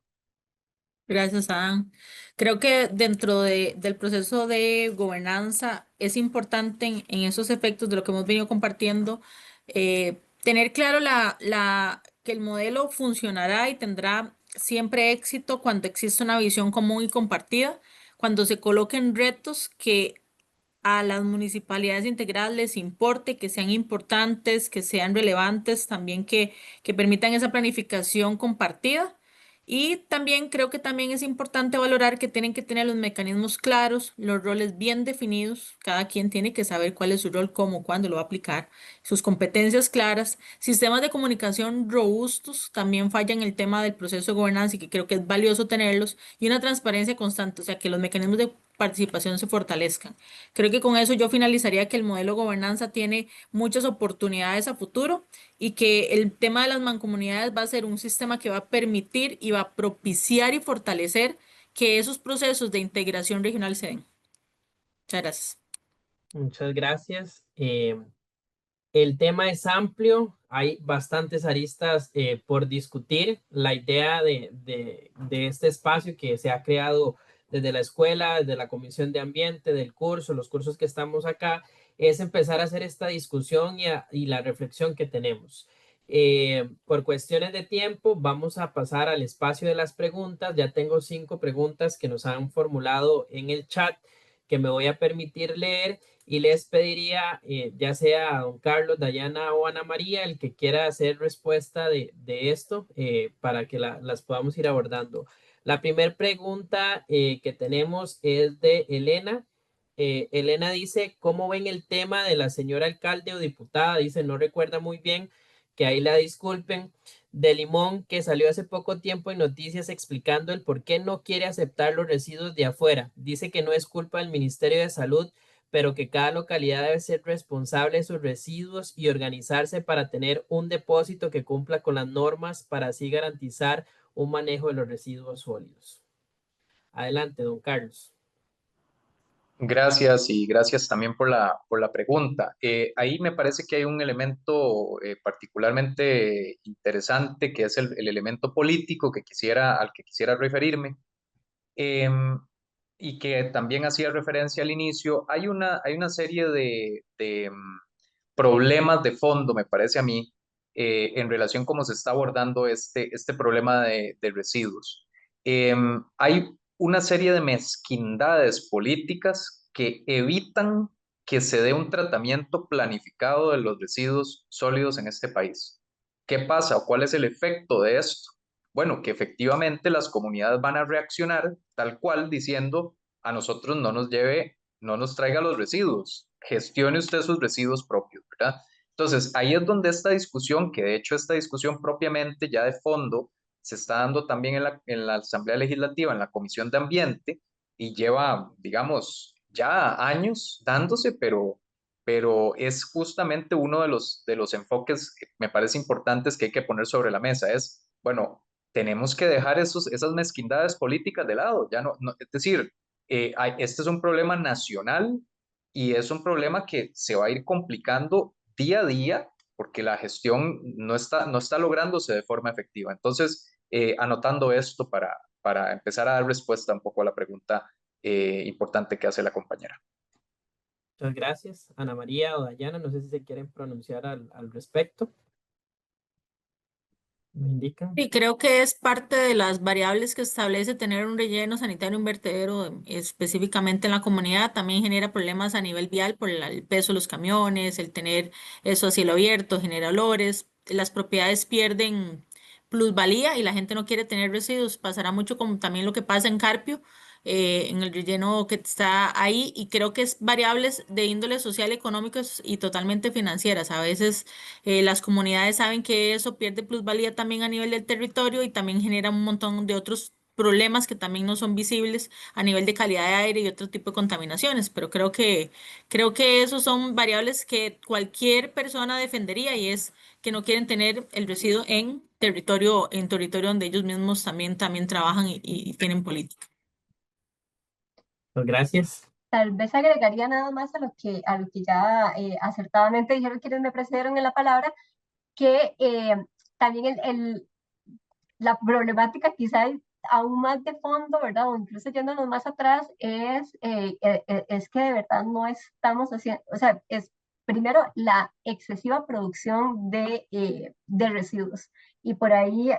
Gracias, Adán. Creo que dentro del proceso de gobernanza es importante en esos efectos de lo que hemos venido compartiendo, tener claro que el modelo funcionará y tendrá siempre éxito cuando existe una visión común y compartida, cuando se coloquen retos que a las municipalidades integradas les importe, que sean importantes, que sean relevantes, también que permitan esa planificación compartida. Y también creo que también es importante valorar que tienen que tener los mecanismos claros, los roles bien definidos. Cada quien tiene que saber cuál es su rol, cómo, cuándo lo va a aplicar, sus competencias claras, sistemas de comunicación robustos. También falla en el tema del proceso de gobernanza y que creo que es valioso tenerlos y una transparencia constante, o sea, que los mecanismos de participación se fortalezcan. Creo que con eso yo finalizaría que el modelo de gobernanza tiene muchas oportunidades a futuro y que el tema de las mancomunidades va a ser un sistema que va a permitir y va a propiciar y fortalecer que esos procesos de integración regional se den. Muchas gracias. Muchas gracias. El tema es amplio, hay bastantes aristas por discutir. La idea de este espacio que se ha creado desde la escuela, desde la Comisión de Ambiente, del curso, los cursos que estamos acá, es empezar a hacer esta discusión y la reflexión que tenemos. Por cuestiones de tiempo, vamos a pasar al espacio de las preguntas. Ya tengo 5 preguntas que nos han formulado en el chat que me voy a permitir leer y les pediría, ya sea a don Carlos, Dayana o Ana María, el que quiera hacer respuesta de esto para que las podamos ir abordando. La primera pregunta que tenemos es de Elena. Elena dice, ¿cómo ven el tema de la señora alcalde o diputada? Dice, no recuerda muy bien, que ahí la disculpen, de Limón, que salió hace poco tiempo en noticias explicando el por qué no quiere aceptar los residuos de afuera. Dice que no es culpa del Ministerio de Salud, pero que cada localidad debe ser responsable de sus residuos y organizarse para tener un depósito que cumpla con las normas para así garantizar un manejo de los residuos sólidos. Adelante, don Carlos. Gracias y gracias también por la pregunta. Ahí me parece que hay un elemento particularmente interesante que es el elemento político al que quisiera referirme. Y que también hacía referencia al inicio. Hay una serie de problemas de fondo, me parece a mí, en relación a cómo se está abordando este problema de residuos. Hay una serie de mezquindades políticas que evitan que se dé un tratamiento planificado de los residuos sólidos en este país. ¿Qué pasa o cuál es el efecto de esto? Bueno, que efectivamente las comunidades van a reaccionar tal cual diciendo a nosotros no nos traiga los residuos, gestione usted sus residuos propios, ¿verdad? Entonces, ahí es donde esta discusión, que de hecho esta discusión propiamente ya de fondo se está dando también en la Asamblea Legislativa, en la Comisión de Ambiente, y lleva, digamos, ya años dándose, pero es justamente uno de los enfoques que me parece importantes que hay que poner sobre la mesa. Es, bueno, tenemos que dejar esas mezquindades políticas de lado, ya es decir, este es un problema nacional y es un problema que se va a ir complicando día a día porque la gestión no está lográndose de forma efectiva. Entonces, anotando esto para empezar a dar respuesta un poco a la pregunta importante que hace la compañera. Muchas gracias. Ana María o Dayana, no sé si se quieren pronunciar al respecto. ¿Me indican? Sí, creo que es parte de las variables que establece tener un relleno sanitario, un vertedero específicamente en la comunidad. También genera problemas a nivel vial por el peso de los camiones, el tener eso a cielo abierto, genera olores. Las propiedades pierden plusvalía y la gente no quiere tener residuos. Pasará mucho como también lo que pasa en Carpio, en el relleno que está ahí. Y creo que es variables de índole social, económicos y totalmente financieras. A veces las comunidades saben que eso pierde plusvalía también a nivel del territorio y también genera un montón de otros problemas que también no son visibles a nivel de calidad de aire y otro tipo de contaminaciones, pero creo que esos son variables que cualquier persona defendería y es que no quieren tener el residuo en territorio donde ellos mismos también trabajan y tienen política. Pues gracias. Tal vez agregaría nada más a lo que ya acertadamente dijeron quienes me precedieron en la palabra, que también la problemática quizá aún más de fondo, ¿verdad? O incluso yéndonos más atrás, es que de verdad no estamos haciendo, o sea, es primero la excesiva producción de residuos. Y por ahí,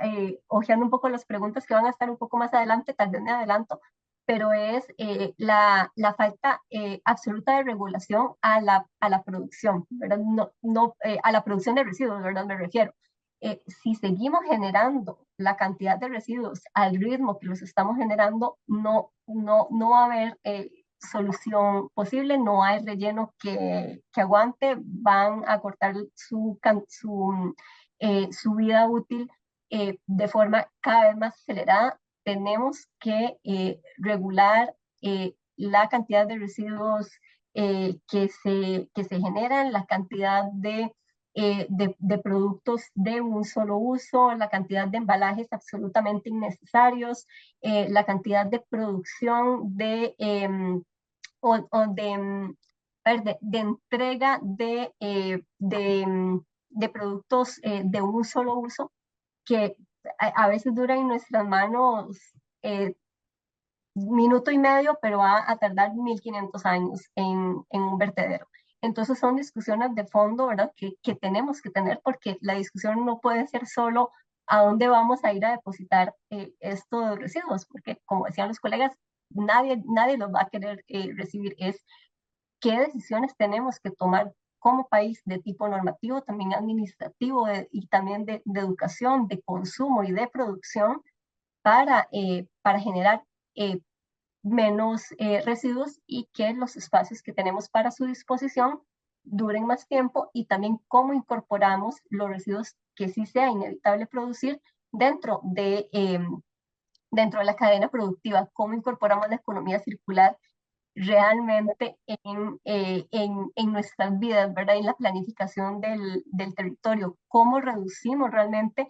hojeando un poco las preguntas que van a estar un poco más adelante, tal vez me adelanto, pero es la falta absoluta de regulación a la producción, ¿verdad? No, a la producción de residuos, ¿verdad? Me refiero. Si seguimos generando la cantidad de residuos al ritmo que los estamos generando, no va a haber solución posible, no hay relleno que aguante, van a cortar su vida útil de forma cada vez más acelerada. Tenemos que regular la cantidad de residuos que se generan, la cantidad de productos de un solo uso, la cantidad de embalajes absolutamente innecesarios, la cantidad de producción o de de entrega de productos de un solo uso que a veces dura en nuestras manos minuto y medio, pero va a tardar 1500 años en un vertedero. Entonces son discusiones de fondo, ¿verdad? Que tenemos que tener porque la discusión no puede ser solo a dónde vamos a ir a depositar estos residuos, porque como decían los colegas, nadie los va a querer recibir. Es qué decisiones tenemos que tomar como país de tipo normativo, también administrativo y también de educación, de consumo y de producción para generar menos residuos y que los espacios que tenemos para su disposición duren más tiempo y también cómo incorporamos los residuos que sí sea inevitable producir dentro de la cadena productiva, cómo incorporamos la economía circular realmente en nuestras vidas, ¿verdad? En la planificación del territorio, cómo reducimos realmente,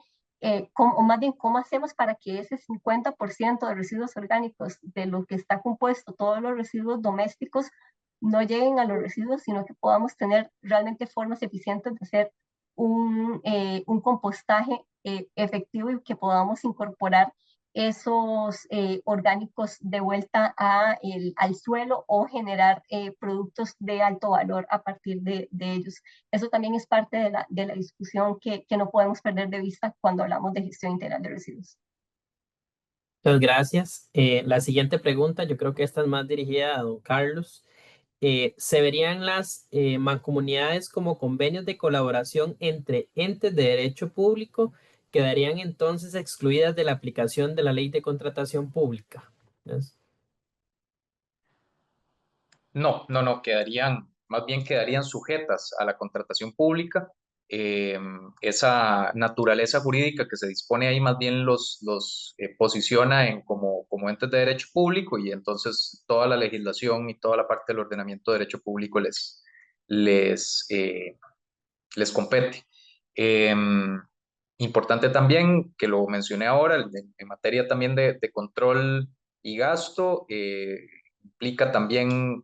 o más bien cómo hacemos para que ese 50% de residuos orgánicos de lo que está compuesto, todos los residuos domésticos, no lleguen a los residuos, sino que podamos tener realmente formas eficientes de hacer un compostaje efectivo y que podamos incorporar esos orgánicos de vuelta al suelo o generar productos de alto valor a partir de ellos. Eso también es parte de la discusión que no podemos perder de vista cuando hablamos de gestión integral de residuos. Muchas gracias. La siguiente pregunta, yo creo que esta es más dirigida a don Carlos. ¿Se verían las mancomunidades como convenios de colaboración entre entes de derecho público? ¿Quedarían entonces excluidas de la aplicación de la ley de contratación pública? ¿Ves? No, no, no, más bien quedarían sujetas a la contratación pública. Esa naturaleza jurídica que se dispone ahí más bien los posiciona como entes de derecho público y entonces toda la legislación y toda la parte del ordenamiento de derecho público les, eh, les compete. Importante también, que lo mencioné ahora, en materia también de control y gasto, implica también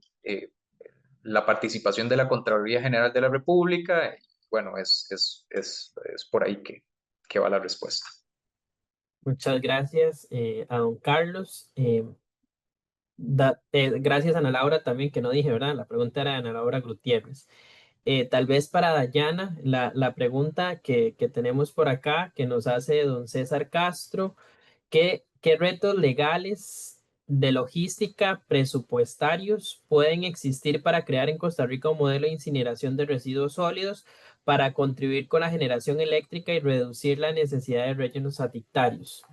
la participación de la Contraloría General de la República. Bueno, es por ahí que va la respuesta. Muchas gracias a don Carlos. Gracias a Ana Laura también, que no dije, ¿verdad? La pregunta era de Ana Laura Gutiérrez. Tal vez para Dayana, la pregunta que tenemos por acá, que nos hace don César Castro, ¿qué retos legales de logística presupuestarios pueden existir para crear en Costa Rica un modelo de incineración de residuos sólidos para contribuir con la generación eléctrica y reducir la necesidad de rellenos sanitarios?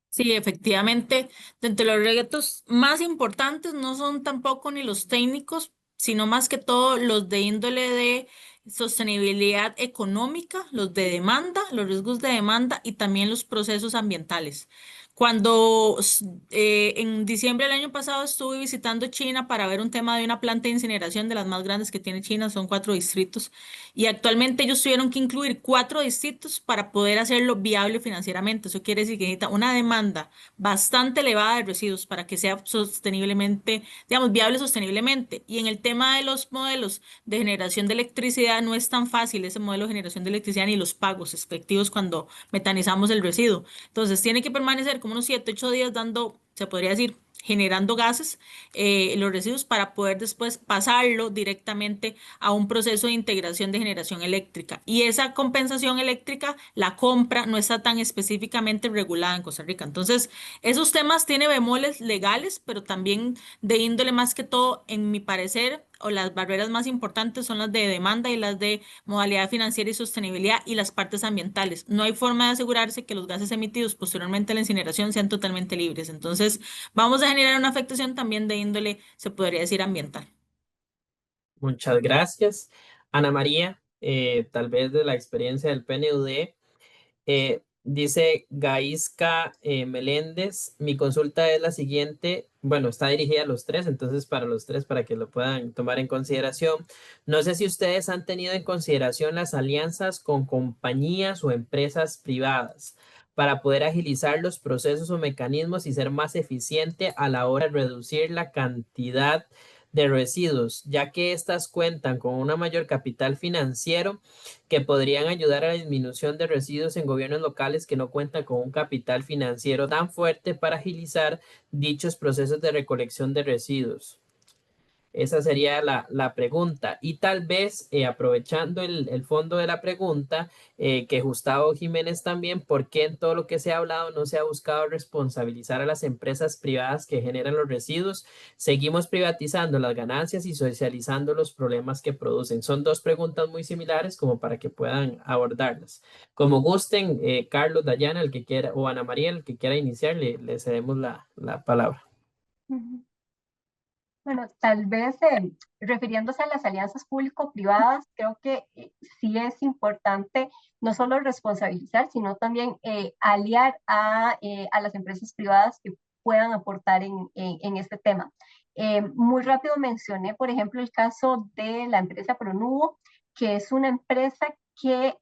Sí, efectivamente, dentro de los retos más importantes no son tampoco ni los técnicos, sino más que todo los de índole de sostenibilidad económica, los de demanda, los riesgos de demanda y también los procesos ambientales. Cuando en diciembre del año pasado estuve visitando China para ver un tema de una planta de incineración de las más grandes que tiene China, son 4 distritos, y actualmente ellos tuvieron que incluir 4 distritos para poder hacerlo viable financieramente. Eso quiere decir que necesita una demanda bastante elevada de residuos para que sea sosteniblemente, digamos, viable sosteniblemente. Y en el tema de los modelos de generación de electricidad no es tan fácil ese modelo de generación de electricidad ni los pagos efectivos cuando metanizamos el residuo. Entonces tiene que permanecer como unos 7, 8 días dando, se podría decir, generando gases, los residuos para poder después pasarlo directamente a un proceso de integración de generación eléctrica. Y esa compensación eléctrica, la compra, no está tan específicamente regulada en Costa Rica. Entonces, esos temas tienen bemoles legales, pero también de índole más que todo, en mi parecer, o las barreras más importantes son las de demanda y las de modalidad financiera y sostenibilidad y las partes ambientales. No hay forma de asegurarse que los gases emitidos posteriormente a la incineración sean totalmente libres. Entonces, vamos a generar una afectación también de índole, se podría decir, ambiental. Muchas gracias. Ana María, tal vez de la experiencia del PNUD, dice Gaisca Meléndez, mi consulta es la siguiente, bueno, está dirigida a los tres, entonces para los tres, para que lo puedan tomar en consideración. No sé si ustedes han tenido en consideración las alianzas con compañías o empresas privadas para poder agilizar los procesos o mecanismos y ser más eficiente a la hora de reducir la cantidad de residuos, ya que éstas cuentan con una mayor capital financiero que podrían ayudar a la disminución de residuos en gobiernos locales que no cuentan con un capital financiero tan fuerte para agilizar dichos procesos de recolección de residuos. Esa sería la pregunta. Y tal vez, aprovechando el fondo de la pregunta, que Gustavo Jiménez también, ¿por qué en todo lo que se ha hablado no se ha buscado responsabilizar a las empresas privadas que generan los residuos? Seguimos privatizando las ganancias y socializando los problemas que producen. Son dos preguntas muy similares como para que puedan abordarlas. Como gusten, Carlos, Dayana, el que quiera, o Ana María, el que quiera iniciar, le cedemos la palabra. Ujú. Bueno, tal vez refiriéndose a las alianzas público-privadas, creo que sí es importante no solo responsabilizar, sino también aliar a las empresas privadas que puedan aportar en este tema. Muy rápido mencioné, por ejemplo, el caso de la empresa Pronuvo, que es una empresa que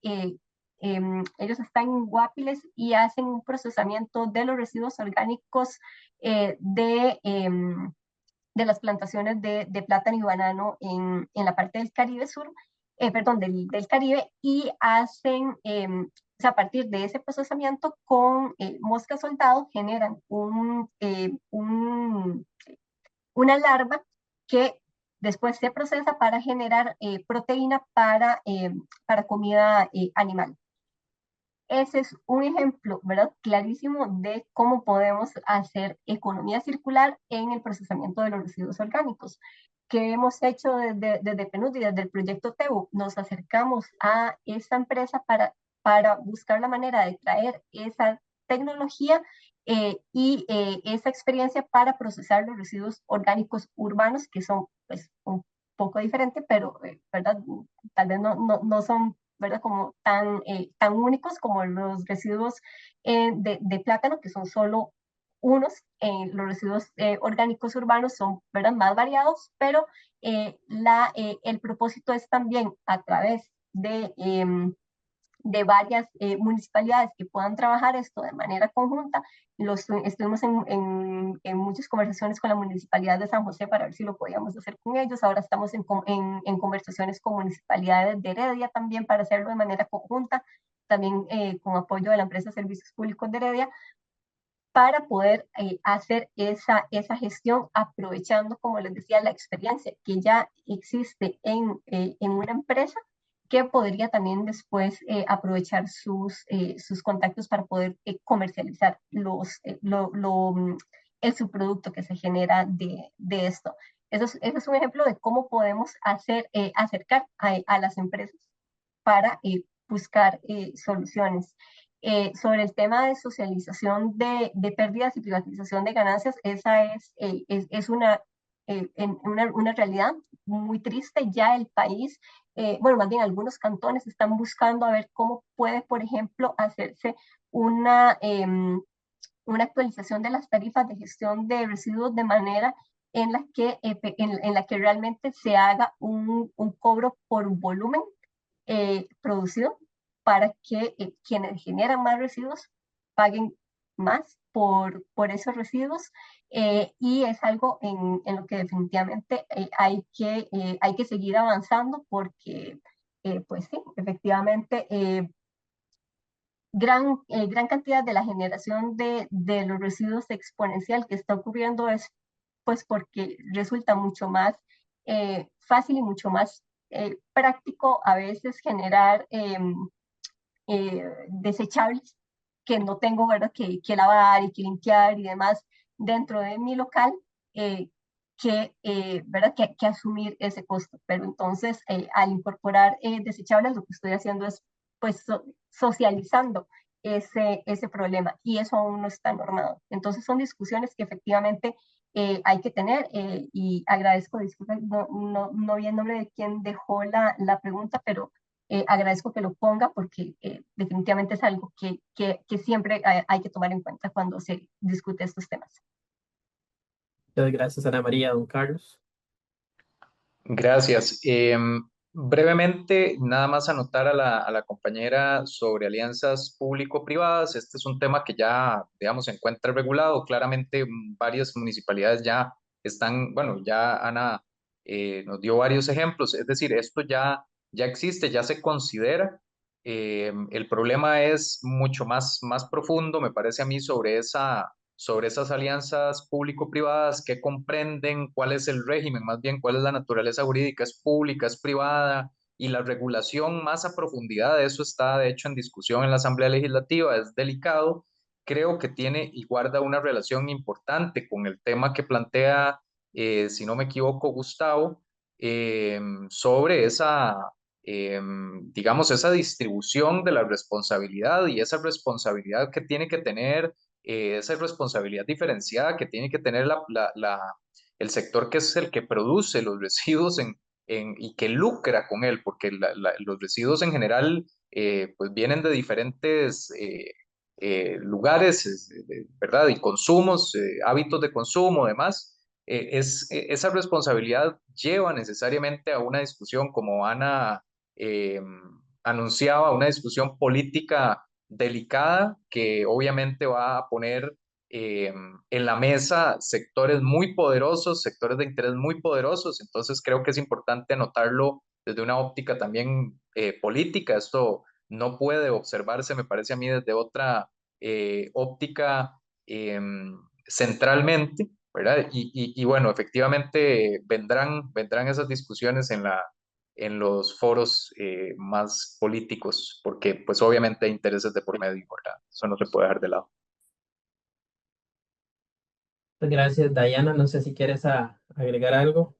ellos están en Guapiles y hacen un procesamiento de los residuos orgánicos de las plantaciones de plátano y banano en la parte del Caribe Sur, perdón, del Caribe, y hacen, o sea, a partir de ese procesamiento con mosca soldado, generan una larva que después se procesa para generar proteína para comida animal. Ese es un ejemplo, ¿verdad? Clarísimo de cómo podemos hacer economía circular en el procesamiento de los residuos orgánicos. ¿Qué hemos hecho desde PNUD y desde el proyecto TEU? Nos acercamos a esta empresa para buscar la manera de traer esa tecnología y esa experiencia para procesar los residuos orgánicos urbanos, que son pues, un poco diferentes, pero ¿verdad? Tal vez no son, ¿verdad? Como tan únicos como los residuos de plátano, que son solo unos. Los residuos orgánicos urbanos son, ¿verdad? Más variados, pero el propósito es también a través de varias municipalidades que puedan trabajar esto de manera conjunta. Estuvimos en muchas conversaciones con la Municipalidad de San José para ver si lo podíamos hacer con ellos. Ahora estamos en conversaciones con municipalidades de Heredia también para hacerlo de manera conjunta, también con apoyo de la empresa Servicios Públicos de Heredia, para poder hacer esa gestión aprovechando, como les decía, la experiencia que ya existe en una empresa, que podría también después aprovechar sus contactos para poder comercializar el subproducto que se genera de esto. Ese es un ejemplo de cómo podemos acercar a las empresas para buscar soluciones. Sobre el tema de socialización de pérdidas y privatización de ganancias, esa es una realidad muy triste. Ya el país, bueno, más bien algunos cantones están buscando a ver cómo puede, por ejemplo, hacerse una actualización de las tarifas de gestión de residuos de manera en la que realmente se haga un cobro por volumen producido, para que quienes generan más residuos paguen más por esos residuos, y es algo en lo que definitivamente hay que seguir avanzando, porque pues sí, efectivamente gran cantidad de la generación de los residuos exponencial que está ocurriendo es pues porque resulta mucho más fácil y mucho más práctico a veces generar desechables que no tengo, ¿verdad? Que lavar y que limpiar y demás dentro de mi local, ¿verdad? Que asumir ese costo. Pero entonces, al incorporar desechables, lo que estoy haciendo es pues socializando ese problema, y eso aún no está normado. Entonces son discusiones que efectivamente hay que tener, y agradezco, disculpen, no vi el nombre de quien dejó la pregunta, pero agradezco que lo ponga, porque definitivamente es algo que siempre hay que tomar en cuenta cuando se discute estos temas. Muchas gracias, Ana María. Don Carlos. Gracias. Brevemente, nada más anotar a la compañera sobre alianzas público-privadas. Este es un tema que ya, digamos, se encuentra regulado. Claramente, varias municipalidades ya están, bueno, ya Ana nos dio varios ejemplos. Es decir, esto ya existe, ya se considera. El problema es mucho más profundo, me parece a mí, sobre esas alianzas público-privadas que comprenden cuál es el régimen, más bien cuál es la naturaleza jurídica, es pública, es privada, y la regulación más a profundidad de eso está de hecho en discusión en la Asamblea Legislativa, es delicado. Creo que tiene y guarda una relación importante con el tema que plantea, si no me equivoco, Gustavo, sobre digamos, esa distribución de la responsabilidad y esa responsabilidad que tiene que tener, esa responsabilidad diferenciada que tiene que tener el sector que es el que produce los residuos y que lucra con él, porque los residuos en general pues vienen de diferentes lugares, ¿verdad? Y consumos, hábitos de consumo, demás. Esa responsabilidad lleva necesariamente a una discusión, como Ana eh, anunciaba, una discusión política delicada que obviamente va a poner en la mesa sectores muy poderosos, sectores de interés muy poderosos. Entonces creo que es importante anotarlo desde una óptica también política. Esto no puede observarse, me parece a mí, desde otra óptica centralmente, ¿verdad? Y bueno, efectivamente vendrán esas discusiones en los foros más políticos, porque pues obviamente hay intereses de por medio, ¿verdad? Eso no se puede dejar de lado. Gracias, Diana. No sé si quieres agregar algo.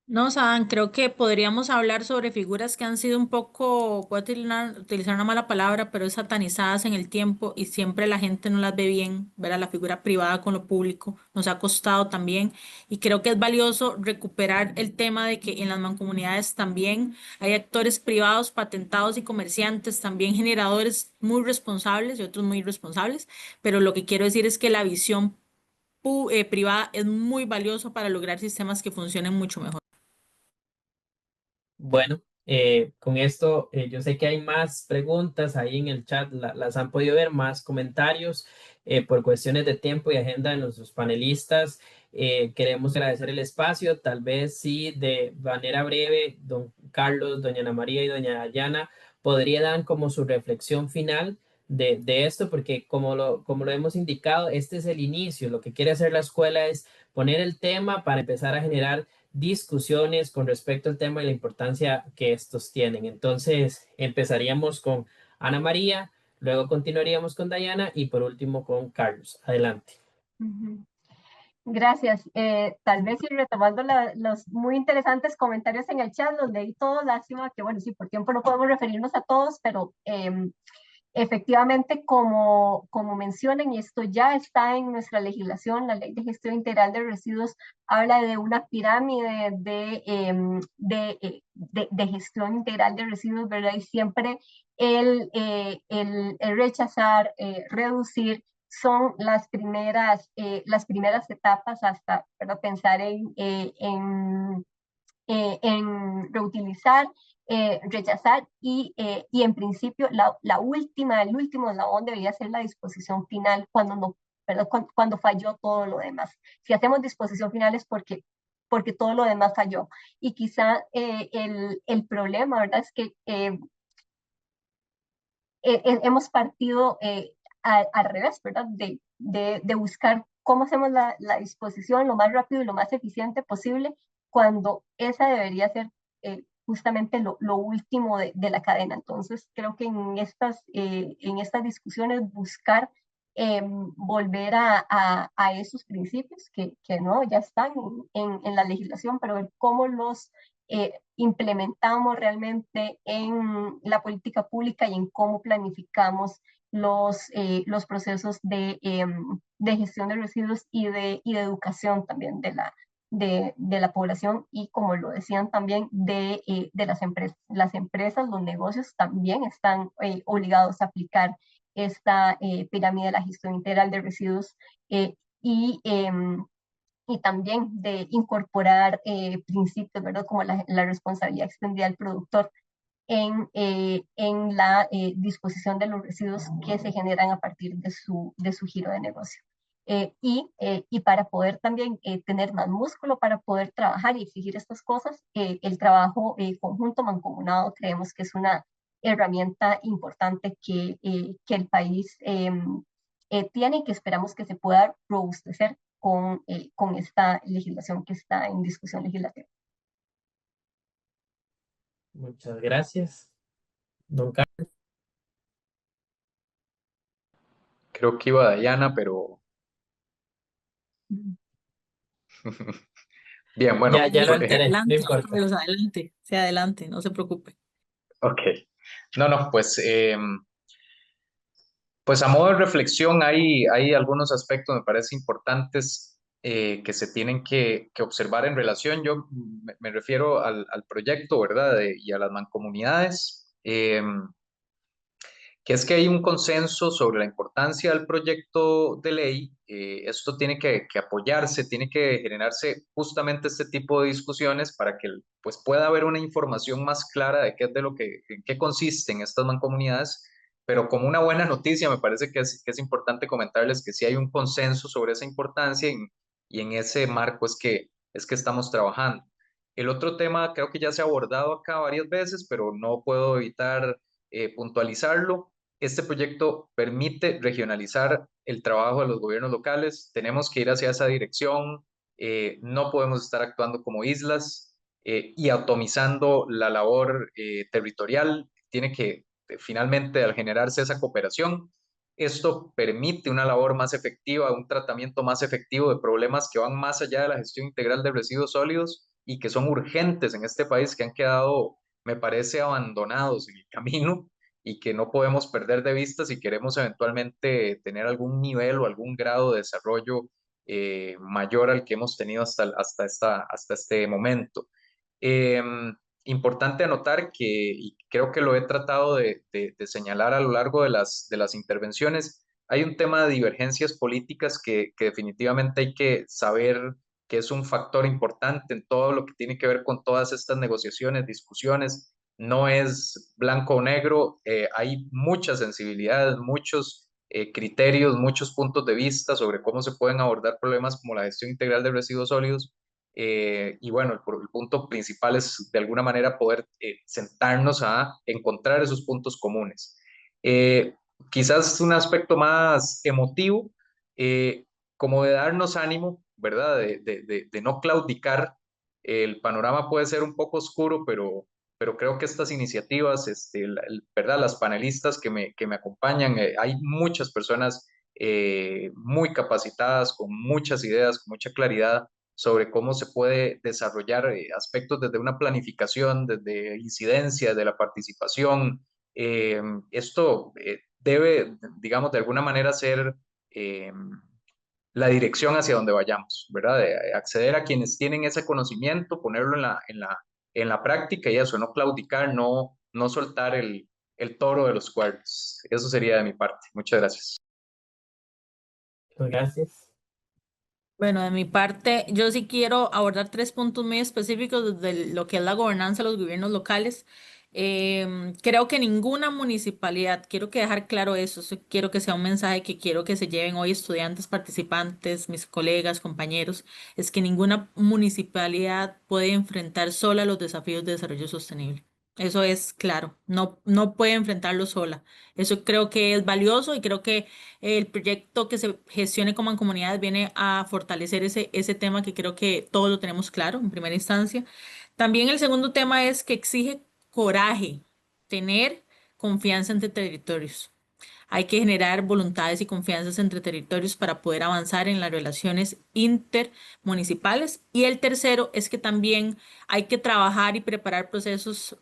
No, Sadam, creo que podríamos hablar sobre figuras que han sido un poco, puedo utilizar una mala palabra, pero satanizadas en el tiempo y siempre la gente no las ve bien, ver a la figura privada con lo público, nos ha costado también y creo que es valioso recuperar el tema de que en las mancomunidades también hay actores privados, patentados y comerciantes, también generadores muy responsables y otros muy irresponsables, pero lo que quiero decir es que la visión privada es muy valiosa para lograr sistemas que funcionen mucho mejor. Bueno, con esto yo sé que hay más preguntas ahí en el chat, las han podido ver, más comentarios por cuestiones de tiempo y agenda de nuestros panelistas. Queremos agradecer el espacio, tal vez sí de manera breve, don Carlos, doña Ana María y doña Dayana podría dar como su reflexión final de esto, porque como lo hemos indicado, este es el inicio. Lo que quiere hacer la escuela es poner el tema para empezar a generar discusiones con respecto al tema y la importancia que estos tienen. Entonces, empezaríamos con Ana María, luego continuaríamos con Dayana y por último con Carlos. Adelante. Gracias. Tal vez ir retomando los muy interesantes comentarios en el chat, los leí todos, lástima que, bueno, sí, por tiempo no podemos referirnos a todos, pero efectivamente, como mencionan, y esto ya está en nuestra legislación, la Ley de Gestión Integral de Residuos habla de una pirámide de gestión integral de residuos, ¿verdad? Y siempre el rechazar, reducir, son las primeras etapas hasta, ¿verdad? Pensar en reutilizar, rechazar y en principio el último eslabón debería ser la disposición final cuando no, ¿verdad? Cuando falló todo lo demás. Si hacemos disposición final es porque todo lo demás falló. Y quizá el problema, ¿verdad? Es que hemos partido al revés, ¿verdad? De buscar cómo hacemos la disposición lo más rápido y lo más eficiente posible, cuando esa debería ser justamente lo último de la cadena. Entonces, creo que en estas discusiones buscar volver a esos principios que no, ya están en la legislación, pero ver cómo los implementamos realmente en la política pública y en cómo planificamos los procesos de gestión de residuos y de educación también de la población y, como lo decían también, de las empresas. Las empresas, los negocios también están obligados a aplicar esta pirámide de la gestión integral de residuos y y también de incorporar principios, ¿verdad? Como la responsabilidad extendida del productor en la disposición de los residuos que se generan a partir de su giro de negocio. Y para poder también tener más músculo para poder trabajar y exigir estas cosas, el trabajo conjunto mancomunado creemos que es una herramienta importante que el país tiene y que esperamos que se pueda robustecer con esta legislación que está en discusión legislativa. Muchas gracias. Don Carlos. Creo que iba Dayana, pero bien, bueno, Ya lo Adelante, alteré, no adelante, importa. Carlos, adelante, sí, adelante, no se preocupe. ok. No, pues a modo de reflexión hay algunos aspectos, me parece importantes que se tienen que observar en relación. Yo me refiero al proyecto, ¿verdad? Y a las mancomunidades. Que es que hay un consenso sobre la importancia del proyecto de ley. Esto tiene que apoyarse, tiene que generarse justamente este tipo de discusiones para que pues, pueda haber una información más clara de qué es de lo en qué consisten estas mancomunidades. Pero como una buena noticia, me parece que es importante comentarles que sí hay un consenso sobre esa importancia y en ese marco es que estamos trabajando. El otro tema creo que ya se ha abordado acá varias veces, pero no puedo evitar puntualizarlo. Este proyecto permite regionalizar el trabajo de los gobiernos locales. Tenemos que ir hacia esa dirección. No podemos estar actuando como islas y atomizando la labor territorial. Tiene que, finalmente, al generarse esa cooperación, esto permite una labor más efectiva, un tratamiento más efectivo de problemas que van más allá de la gestión integral de residuos sólidos y que son urgentes en este país, que han quedado, me parece, abandonados en el camino y que no podemos perder de vista si queremos eventualmente tener algún nivel o algún grado de desarrollo mayor al que hemos tenido hasta este momento. Eh, Importante anotar que, y creo que lo he tratado de señalar a lo largo de las intervenciones, hay un tema de divergencias políticas que definitivamente hay que saber que es un factor importante en todo lo que tiene que ver con todas estas negociaciones, discusiones. No es blanco o negro, hay muchas sensibilidades, muchos criterios, muchos puntos de vista sobre cómo se pueden abordar problemas como la gestión integral de residuos sólidos. Y bueno, el punto principal es de alguna manera poder sentarnos a encontrar esos puntos comunes. Quizás un aspecto más emotivo, eh, como de darnos ánimo, ¿verdad? De no claudicar. El panorama puede ser un poco oscuro, pero creo que estas iniciativas, ¿verdad? Las panelistas que me acompañan, hay muchas personas muy capacitadas, con muchas ideas, con mucha claridad sobre cómo se puede desarrollar aspectos desde una planificación, desde incidencia, de la participación. Esto debe, digamos, de alguna manera ser la dirección hacia donde vayamos, ¿verdad? De acceder a quienes tienen ese conocimiento, ponerlo en la práctica y eso, no claudicar, no soltar el toro de los cuernos. Eso sería de mi parte. Muchas gracias. Gracias. Bueno, de mi parte, yo sí quiero abordar tres puntos muy específicos de lo que es la gobernanza de los gobiernos locales. Creo que ninguna municipalidad, quiero que dejar claro eso, quiero que sea un mensaje que quiero que se lleven hoy estudiantes, participantes, mis colegas, compañeros, es que ninguna municipalidad puede enfrentar sola los desafíos de desarrollo sostenible. Eso es claro, no puede enfrentarlo sola. Eso creo que es valioso y creo que el proyecto que se gestione como en comunidades viene a fortalecer ese tema que creo que todos lo tenemos claro en primera instancia. También el segundo tema es que exige coraje, tener confianza entre territorios. Hay que generar voluntades y confianzas entre territorios para poder avanzar en las relaciones intermunicipales. Y el tercero es que también hay que trabajar y preparar procesos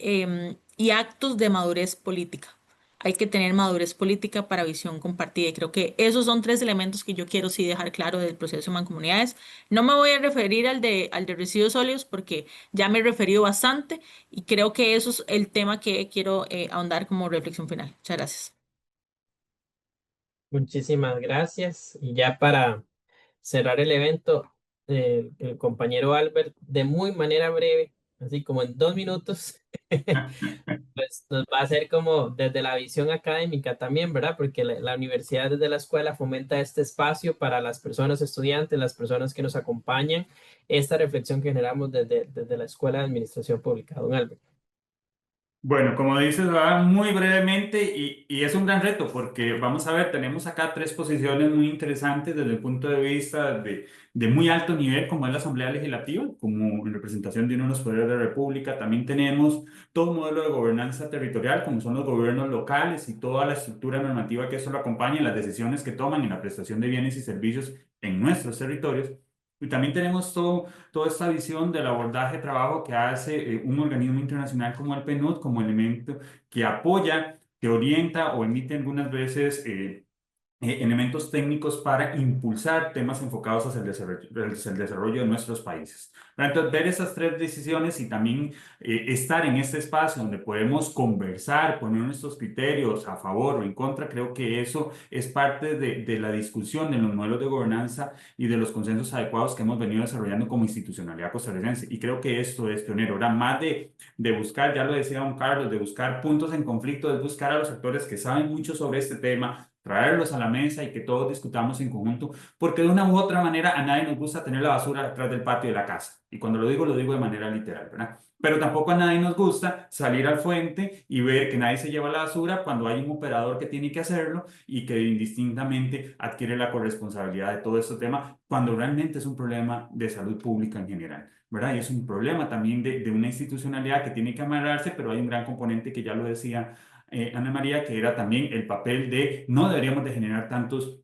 y actos de madurez política. Hay que tener madurez política para visión compartida. Y creo que esos son tres elementos que yo quiero sí dejar claro del proceso de mancomunidades. No me voy a referir al de residuos sólidos porque ya me he referido bastante y creo que eso es el tema que quiero ahondar como reflexión final. Muchas gracias. Muchísimas gracias. Y ya para cerrar el evento, el compañero Albert, de muy manera breve, así como en 2 minutos, pues nos va a hacer como desde la visión académica también, ¿verdad? Porque la universidad desde la escuela fomenta este espacio para las personas estudiantes, las personas que nos acompañan, esta reflexión que generamos desde la Escuela de Administración Pública. Don Albert. Bueno, como dices, va muy brevemente y es un gran reto porque vamos a ver, tenemos acá tres posiciones muy interesantes desde el punto de vista de muy alto nivel, como es la Asamblea Legislativa, como en representación de uno de los poderes de la República. También tenemos todo un modelo de gobernanza territorial, como son los gobiernos locales y toda la estructura normativa que eso lo acompaña, las decisiones que toman en la prestación de bienes y servicios en nuestros territorios. Y también tenemos toda esta visión del abordaje de trabajo que hace un organismo internacional como el PNUD, como elemento que apoya, que orienta o emite algunas veces elementos técnicos para impulsar temas enfocados hacia el desarrollo de nuestros países. Entonces, ver esas tres decisiones y también estar en este espacio donde podemos conversar, poner nuestros criterios a favor o en contra, creo que eso es parte de la discusión de los modelos de gobernanza y de los consensos adecuados que hemos venido desarrollando como institucionalidad costarricense. Y creo que esto es pionero. Ahora, más de buscar, ya lo decía don Carlos, de buscar puntos en conflicto, es buscar a los actores que saben mucho sobre este tema, traerlos a la mesa y que todos discutamos en conjunto, porque de una u otra manera a nadie nos gusta tener la basura detrás del patio de la casa. Y cuando lo digo de manera literal, ¿verdad? Pero tampoco a nadie nos gusta salir al frente y ver que nadie se lleva la basura cuando hay un operador que tiene que hacerlo y que indistintamente adquiere la corresponsabilidad de todo este tema, cuando realmente es un problema de salud pública en general, ¿verdad? Y es un problema también de una institucionalidad que tiene que amarrarse, pero hay un gran componente que ya lo decía Ana María, que era también el papel de no deberíamos de generar tantos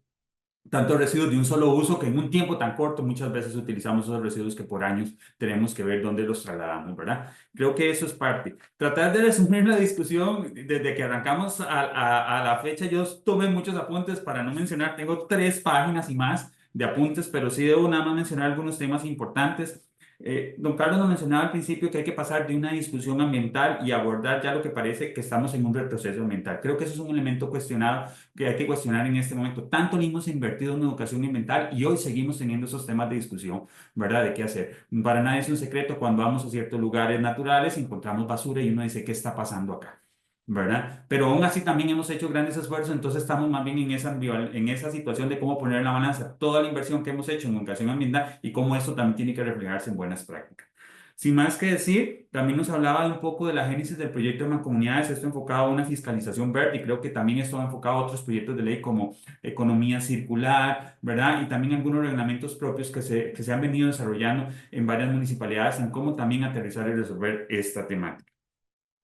residuos de un solo uso que en un tiempo tan corto muchas veces utilizamos esos residuos que por años tenemos que ver dónde los trasladamos, ¿verdad? Creo que eso es parte. Tratar de resumir la discusión desde que arrancamos a la fecha, yo tomé muchos apuntes para no mencionar, tengo 3 páginas y más de apuntes, pero sí debo nada más mencionar algunos temas importantes. Don Carlos nos mencionaba al principio que hay que pasar de una discusión ambiental y abordar ya lo que parece que estamos en un retroceso ambiental. Creo que eso es un elemento cuestionado que hay que cuestionar en este momento. Tanto le hemos invertido en educación ambiental y hoy seguimos teniendo esos temas de discusión, ¿verdad? De qué hacer. Para nadie es un secreto cuando vamos a ciertos lugares naturales, encontramos basura y uno dice, ¿qué está pasando acá? ¿Verdad? Pero aún así también hemos hecho grandes esfuerzos, entonces estamos más bien en esa situación de cómo poner en la balanza toda la inversión que hemos hecho en educación ambiental y cómo eso también tiene que reflejarse en buenas prácticas. Sin más que decir, también nos hablaba un poco de la génesis del proyecto de Mancomunidades, esto enfocado a una fiscalización verde y creo que también esto va enfocado a otros proyectos de ley como economía circular, ¿verdad? Y también algunos reglamentos propios que se han venido desarrollando en varias municipalidades en cómo también aterrizar y resolver esta temática.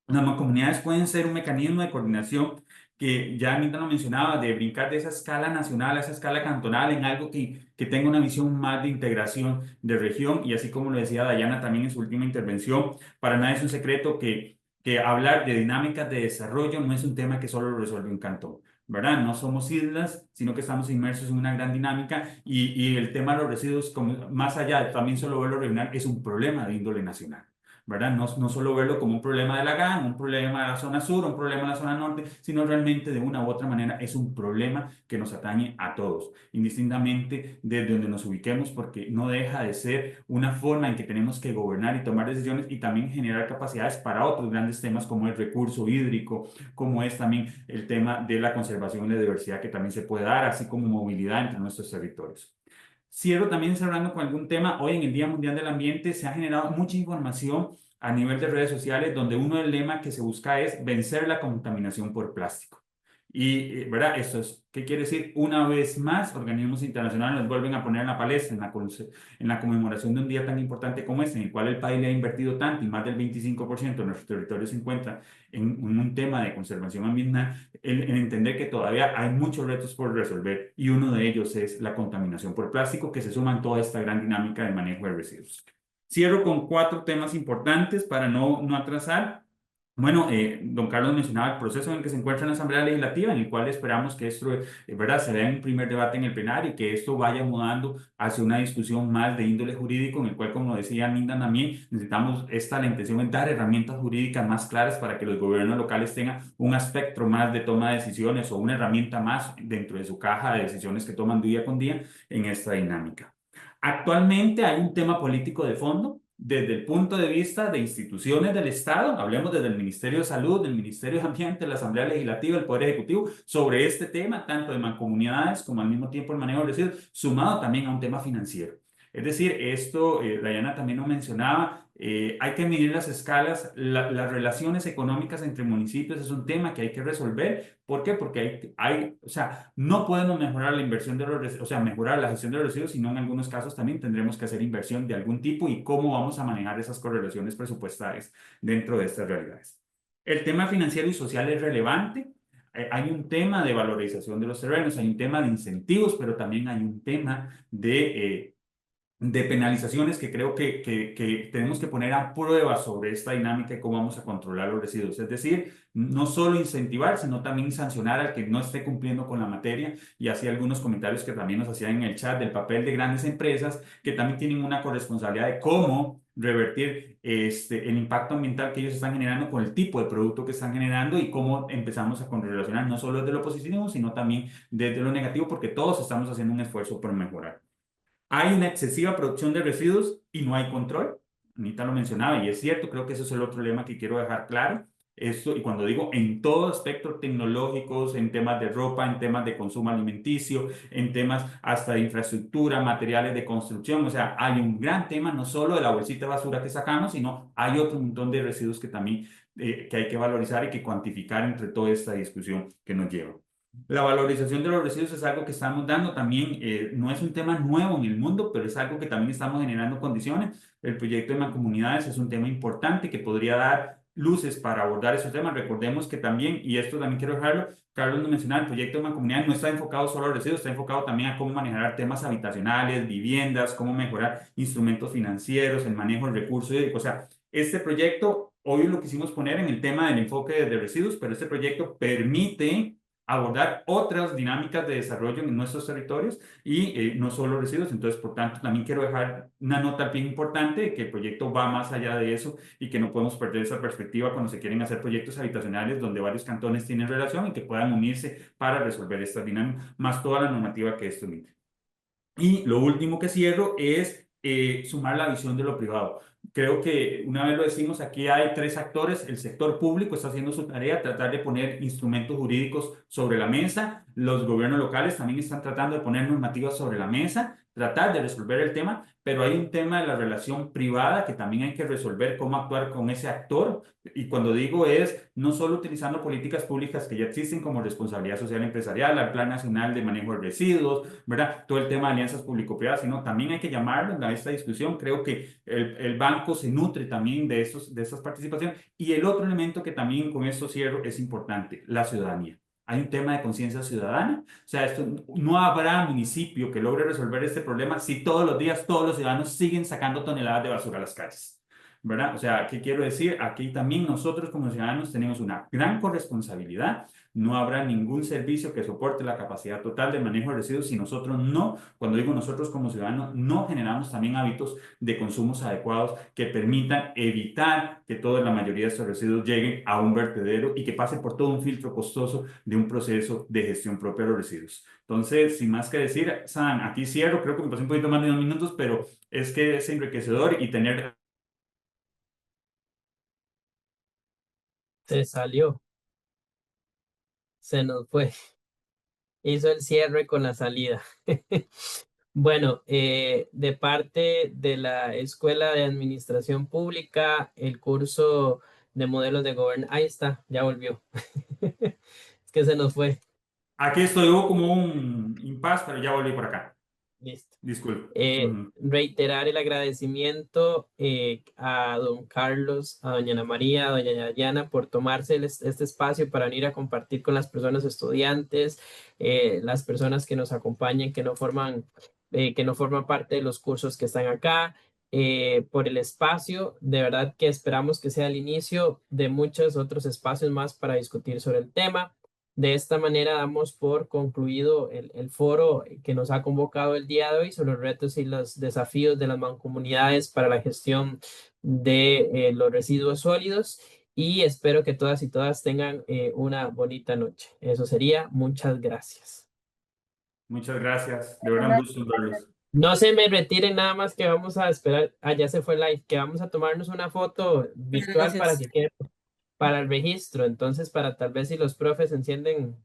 Las mancomunidades pueden ser un mecanismo de coordinación que ya Anita lo mencionaba, de brincar de esa escala nacional a esa escala cantonal en algo que tenga una visión más de integración de región. Y así como lo decía Dayana también en su última intervención, para nadie es un secreto que hablar de dinámicas de desarrollo no es un tema que solo lo resuelve un cantón, ¿verdad? No somos islas, sino que estamos inmersos en una gran dinámica y el tema de los residuos, como, más allá de también solo verlo regional, es un problema de índole nacional. ¿Verdad? No solo verlo como un problema de la GAN, un problema de la zona sur, un problema de la zona norte, sino realmente de una u otra manera es un problema que nos atañe a todos, indistintamente desde donde nos ubiquemos, porque no deja de ser una forma en que tenemos que gobernar y tomar decisiones y también generar capacidades para otros grandes temas como el recurso hídrico, como es también el tema de la conservación de la diversidad que también se puede dar, así como movilidad entre nuestros territorios. Cierro también cerrando con algún tema. Hoy en el Día Mundial del Ambiente se ha generado mucha información a nivel de redes sociales donde uno del lema que se busca es vencer la contaminación por plástico. Y, ¿verdad? Esto es, ¿qué quiere decir? Una vez más, organismos internacionales nos vuelven a poner en la palestra en la conmemoración de un día tan importante como este, en el cual el país le ha invertido tanto y más del 25% de nuestro territorio se encuentra en un tema de conservación ambiental, en entender que todavía hay muchos retos por resolver y uno de ellos es la contaminación por plástico que se suma en toda esta gran dinámica de manejo de residuos. Cierro con 4 temas importantes para no atrasar. Bueno, don Carlos mencionaba el proceso en el que se encuentra la Asamblea Legislativa, en el cual esperamos que esto, ¿verdad?, se dé un primer debate en el plenario y que esto vaya mudando hacia una discusión más de índole jurídico, en el cual, como decía Linda también, necesitamos la intención es dar herramientas jurídicas más claras para que los gobiernos locales tengan un espectro más de toma de decisiones o una herramienta más dentro de su caja de decisiones que toman día con día en esta dinámica. Actualmente hay un tema político de fondo desde el punto de vista de instituciones del Estado, hablemos desde el Ministerio de Salud, del Ministerio de Ambiente, la Asamblea Legislativa, el Poder Ejecutivo, sobre este tema, tanto de mancomunidades como al mismo tiempo el manejo de residuos, sumado también a un tema financiero. Es decir, esto, Diana también lo mencionaba, hay que medir las escalas, las relaciones económicas entre municipios es un tema que hay que resolver. ¿Por qué? Porque o sea, no podemos mejorar la inversión de los residuos, o sea, mejorar la gestión de los residuos, sino en algunos casos también tendremos que hacer inversión de algún tipo y cómo vamos a manejar esas correlaciones presupuestarias dentro de estas realidades. El tema financiero y social es relevante. Hay un tema de valorización de los terrenos, hay un tema de incentivos, pero también hay un tema de penalizaciones que creo que tenemos que poner a prueba sobre esta dinámica y cómo vamos a controlar los residuos. Es decir, no solo incentivar, sino también sancionar al que no esté cumpliendo con la materia. Y así algunos comentarios que también nos hacían en el chat del papel de grandes empresas que también tienen una corresponsabilidad de cómo revertir el impacto ambiental que ellos están generando con el tipo de producto que están generando y cómo empezamos a correlacionar no solo desde lo positivo, sino también desde lo negativo, porque todos estamos haciendo un esfuerzo por mejorar. Hay una excesiva producción de residuos y no hay control. Anita lo mencionaba y es cierto, creo que ese es el otro lema que quiero dejar claro. Esto, y cuando digo en todo aspecto tecnológicos, en temas de ropa, en temas de consumo alimenticio, en temas hasta de infraestructura, materiales de construcción, o sea, hay un gran tema no solo de la bolsita de basura que sacamos, sino hay otro montón de residuos que también que hay que valorizar y que cuantificar entre toda esta discusión que nos lleva. La valorización de los residuos es algo que estamos dando también, no es un tema nuevo en el mundo, pero es algo que también estamos generando condiciones. El proyecto de mancomunidades es un tema importante que podría dar luces para abordar esos temas. Recordemos que también, y esto también quiero dejarlo, Carlos nos mencionaba, el proyecto de mancomunidades no está enfocado solo a los residuos, está enfocado también a cómo manejar temas habitacionales, viviendas, cómo mejorar instrumentos financieros, el manejo del recurso hídrico. O sea, este proyecto, hoy lo quisimos poner en el tema del enfoque de residuos, pero este proyecto permite abordar otras dinámicas de desarrollo en nuestros territorios y no solo residuos. Entonces, por tanto, también quiero dejar una nota bien importante de que el proyecto va más allá de eso y que no podemos perder esa perspectiva cuando se quieren hacer proyectos habitacionales donde varios cantones tienen relación y que puedan unirse para resolver estas dinámicas, más toda la normativa que esto emite. Y lo último que cierro es sumar la visión de lo privado. Creo que una vez lo decimos, aquí hay tres actores. El sector público está haciendo su tarea, tratar de poner instrumentos jurídicos sobre la mesa. Los gobiernos locales también están tratando de poner normativas sobre la mesa, tratar de resolver el tema, pero hay un tema de la relación privada que también hay que resolver cómo actuar con ese actor. Y cuando digo es no solo utilizando políticas públicas que ya existen como responsabilidad social empresarial, el Plan Nacional de Manejo de Residuos, ¿verdad? Todo el tema de alianzas público-privadas, sino también hay que llamarlo a esta discusión. Creo que el banco se nutre también de estas participaciones. Y el otro elemento que también con esto cierro es importante, la ciudadanía. Hay un tema de conciencia ciudadana. O sea, no habrá municipio que logre resolver este problema si todos los días todos los ciudadanos siguen sacando toneladas de basura a las calles. ¿Verdad? O sea, ¿qué quiero decir? Aquí también nosotros como ciudadanos tenemos una gran corresponsabilidad. No habrá ningún servicio que soporte la capacidad total de manejo de residuos si nosotros no, cuando digo nosotros como ciudadanos, no generamos también hábitos de consumos adecuados que permitan evitar que toda la mayoría de estos residuos lleguen a un vertedero y que pasen por todo un filtro costoso de un proceso de gestión propia de los residuos. Entonces, sin más que decir, San, aquí cierro, creo que me pasé un poquito más de 2 minutos, pero es que es enriquecedor y tener... Se salió, se nos fue. Hizo el cierre con la salida. Bueno, de parte de la Escuela de Administración Pública, el curso de modelos de gobierno. Ahí está, ya volvió. Es que se nos fue. Aquí estoy, hubo como un impasse, pero ya volví por acá. Listo. Disculpe. Reiterar el agradecimiento a don Carlos, a doña Ana María, a doña Dayana por tomarse este espacio para venir a compartir con las personas estudiantes, las personas que nos acompañan, que no forman parte de los cursos que están acá. por el espacio. De verdad que esperamos que sea el inicio de muchos otros espacios más para discutir sobre el tema. De esta manera damos por concluido el foro que nos ha convocado el día de hoy sobre los retos y los desafíos de las mancomunidades para la gestión de los residuos sólidos, y espero que todas y todas tengan una bonita noche. Eso sería. Muchas gracias. Muchas gracias. De verdad, un gusto verlos. No se me retiren, nada más que vamos a esperar. Ya se fue el live, que vamos a tomarnos una foto virtual para Gracias. que quede para el registro. Entonces, para tal vez si los profes encienden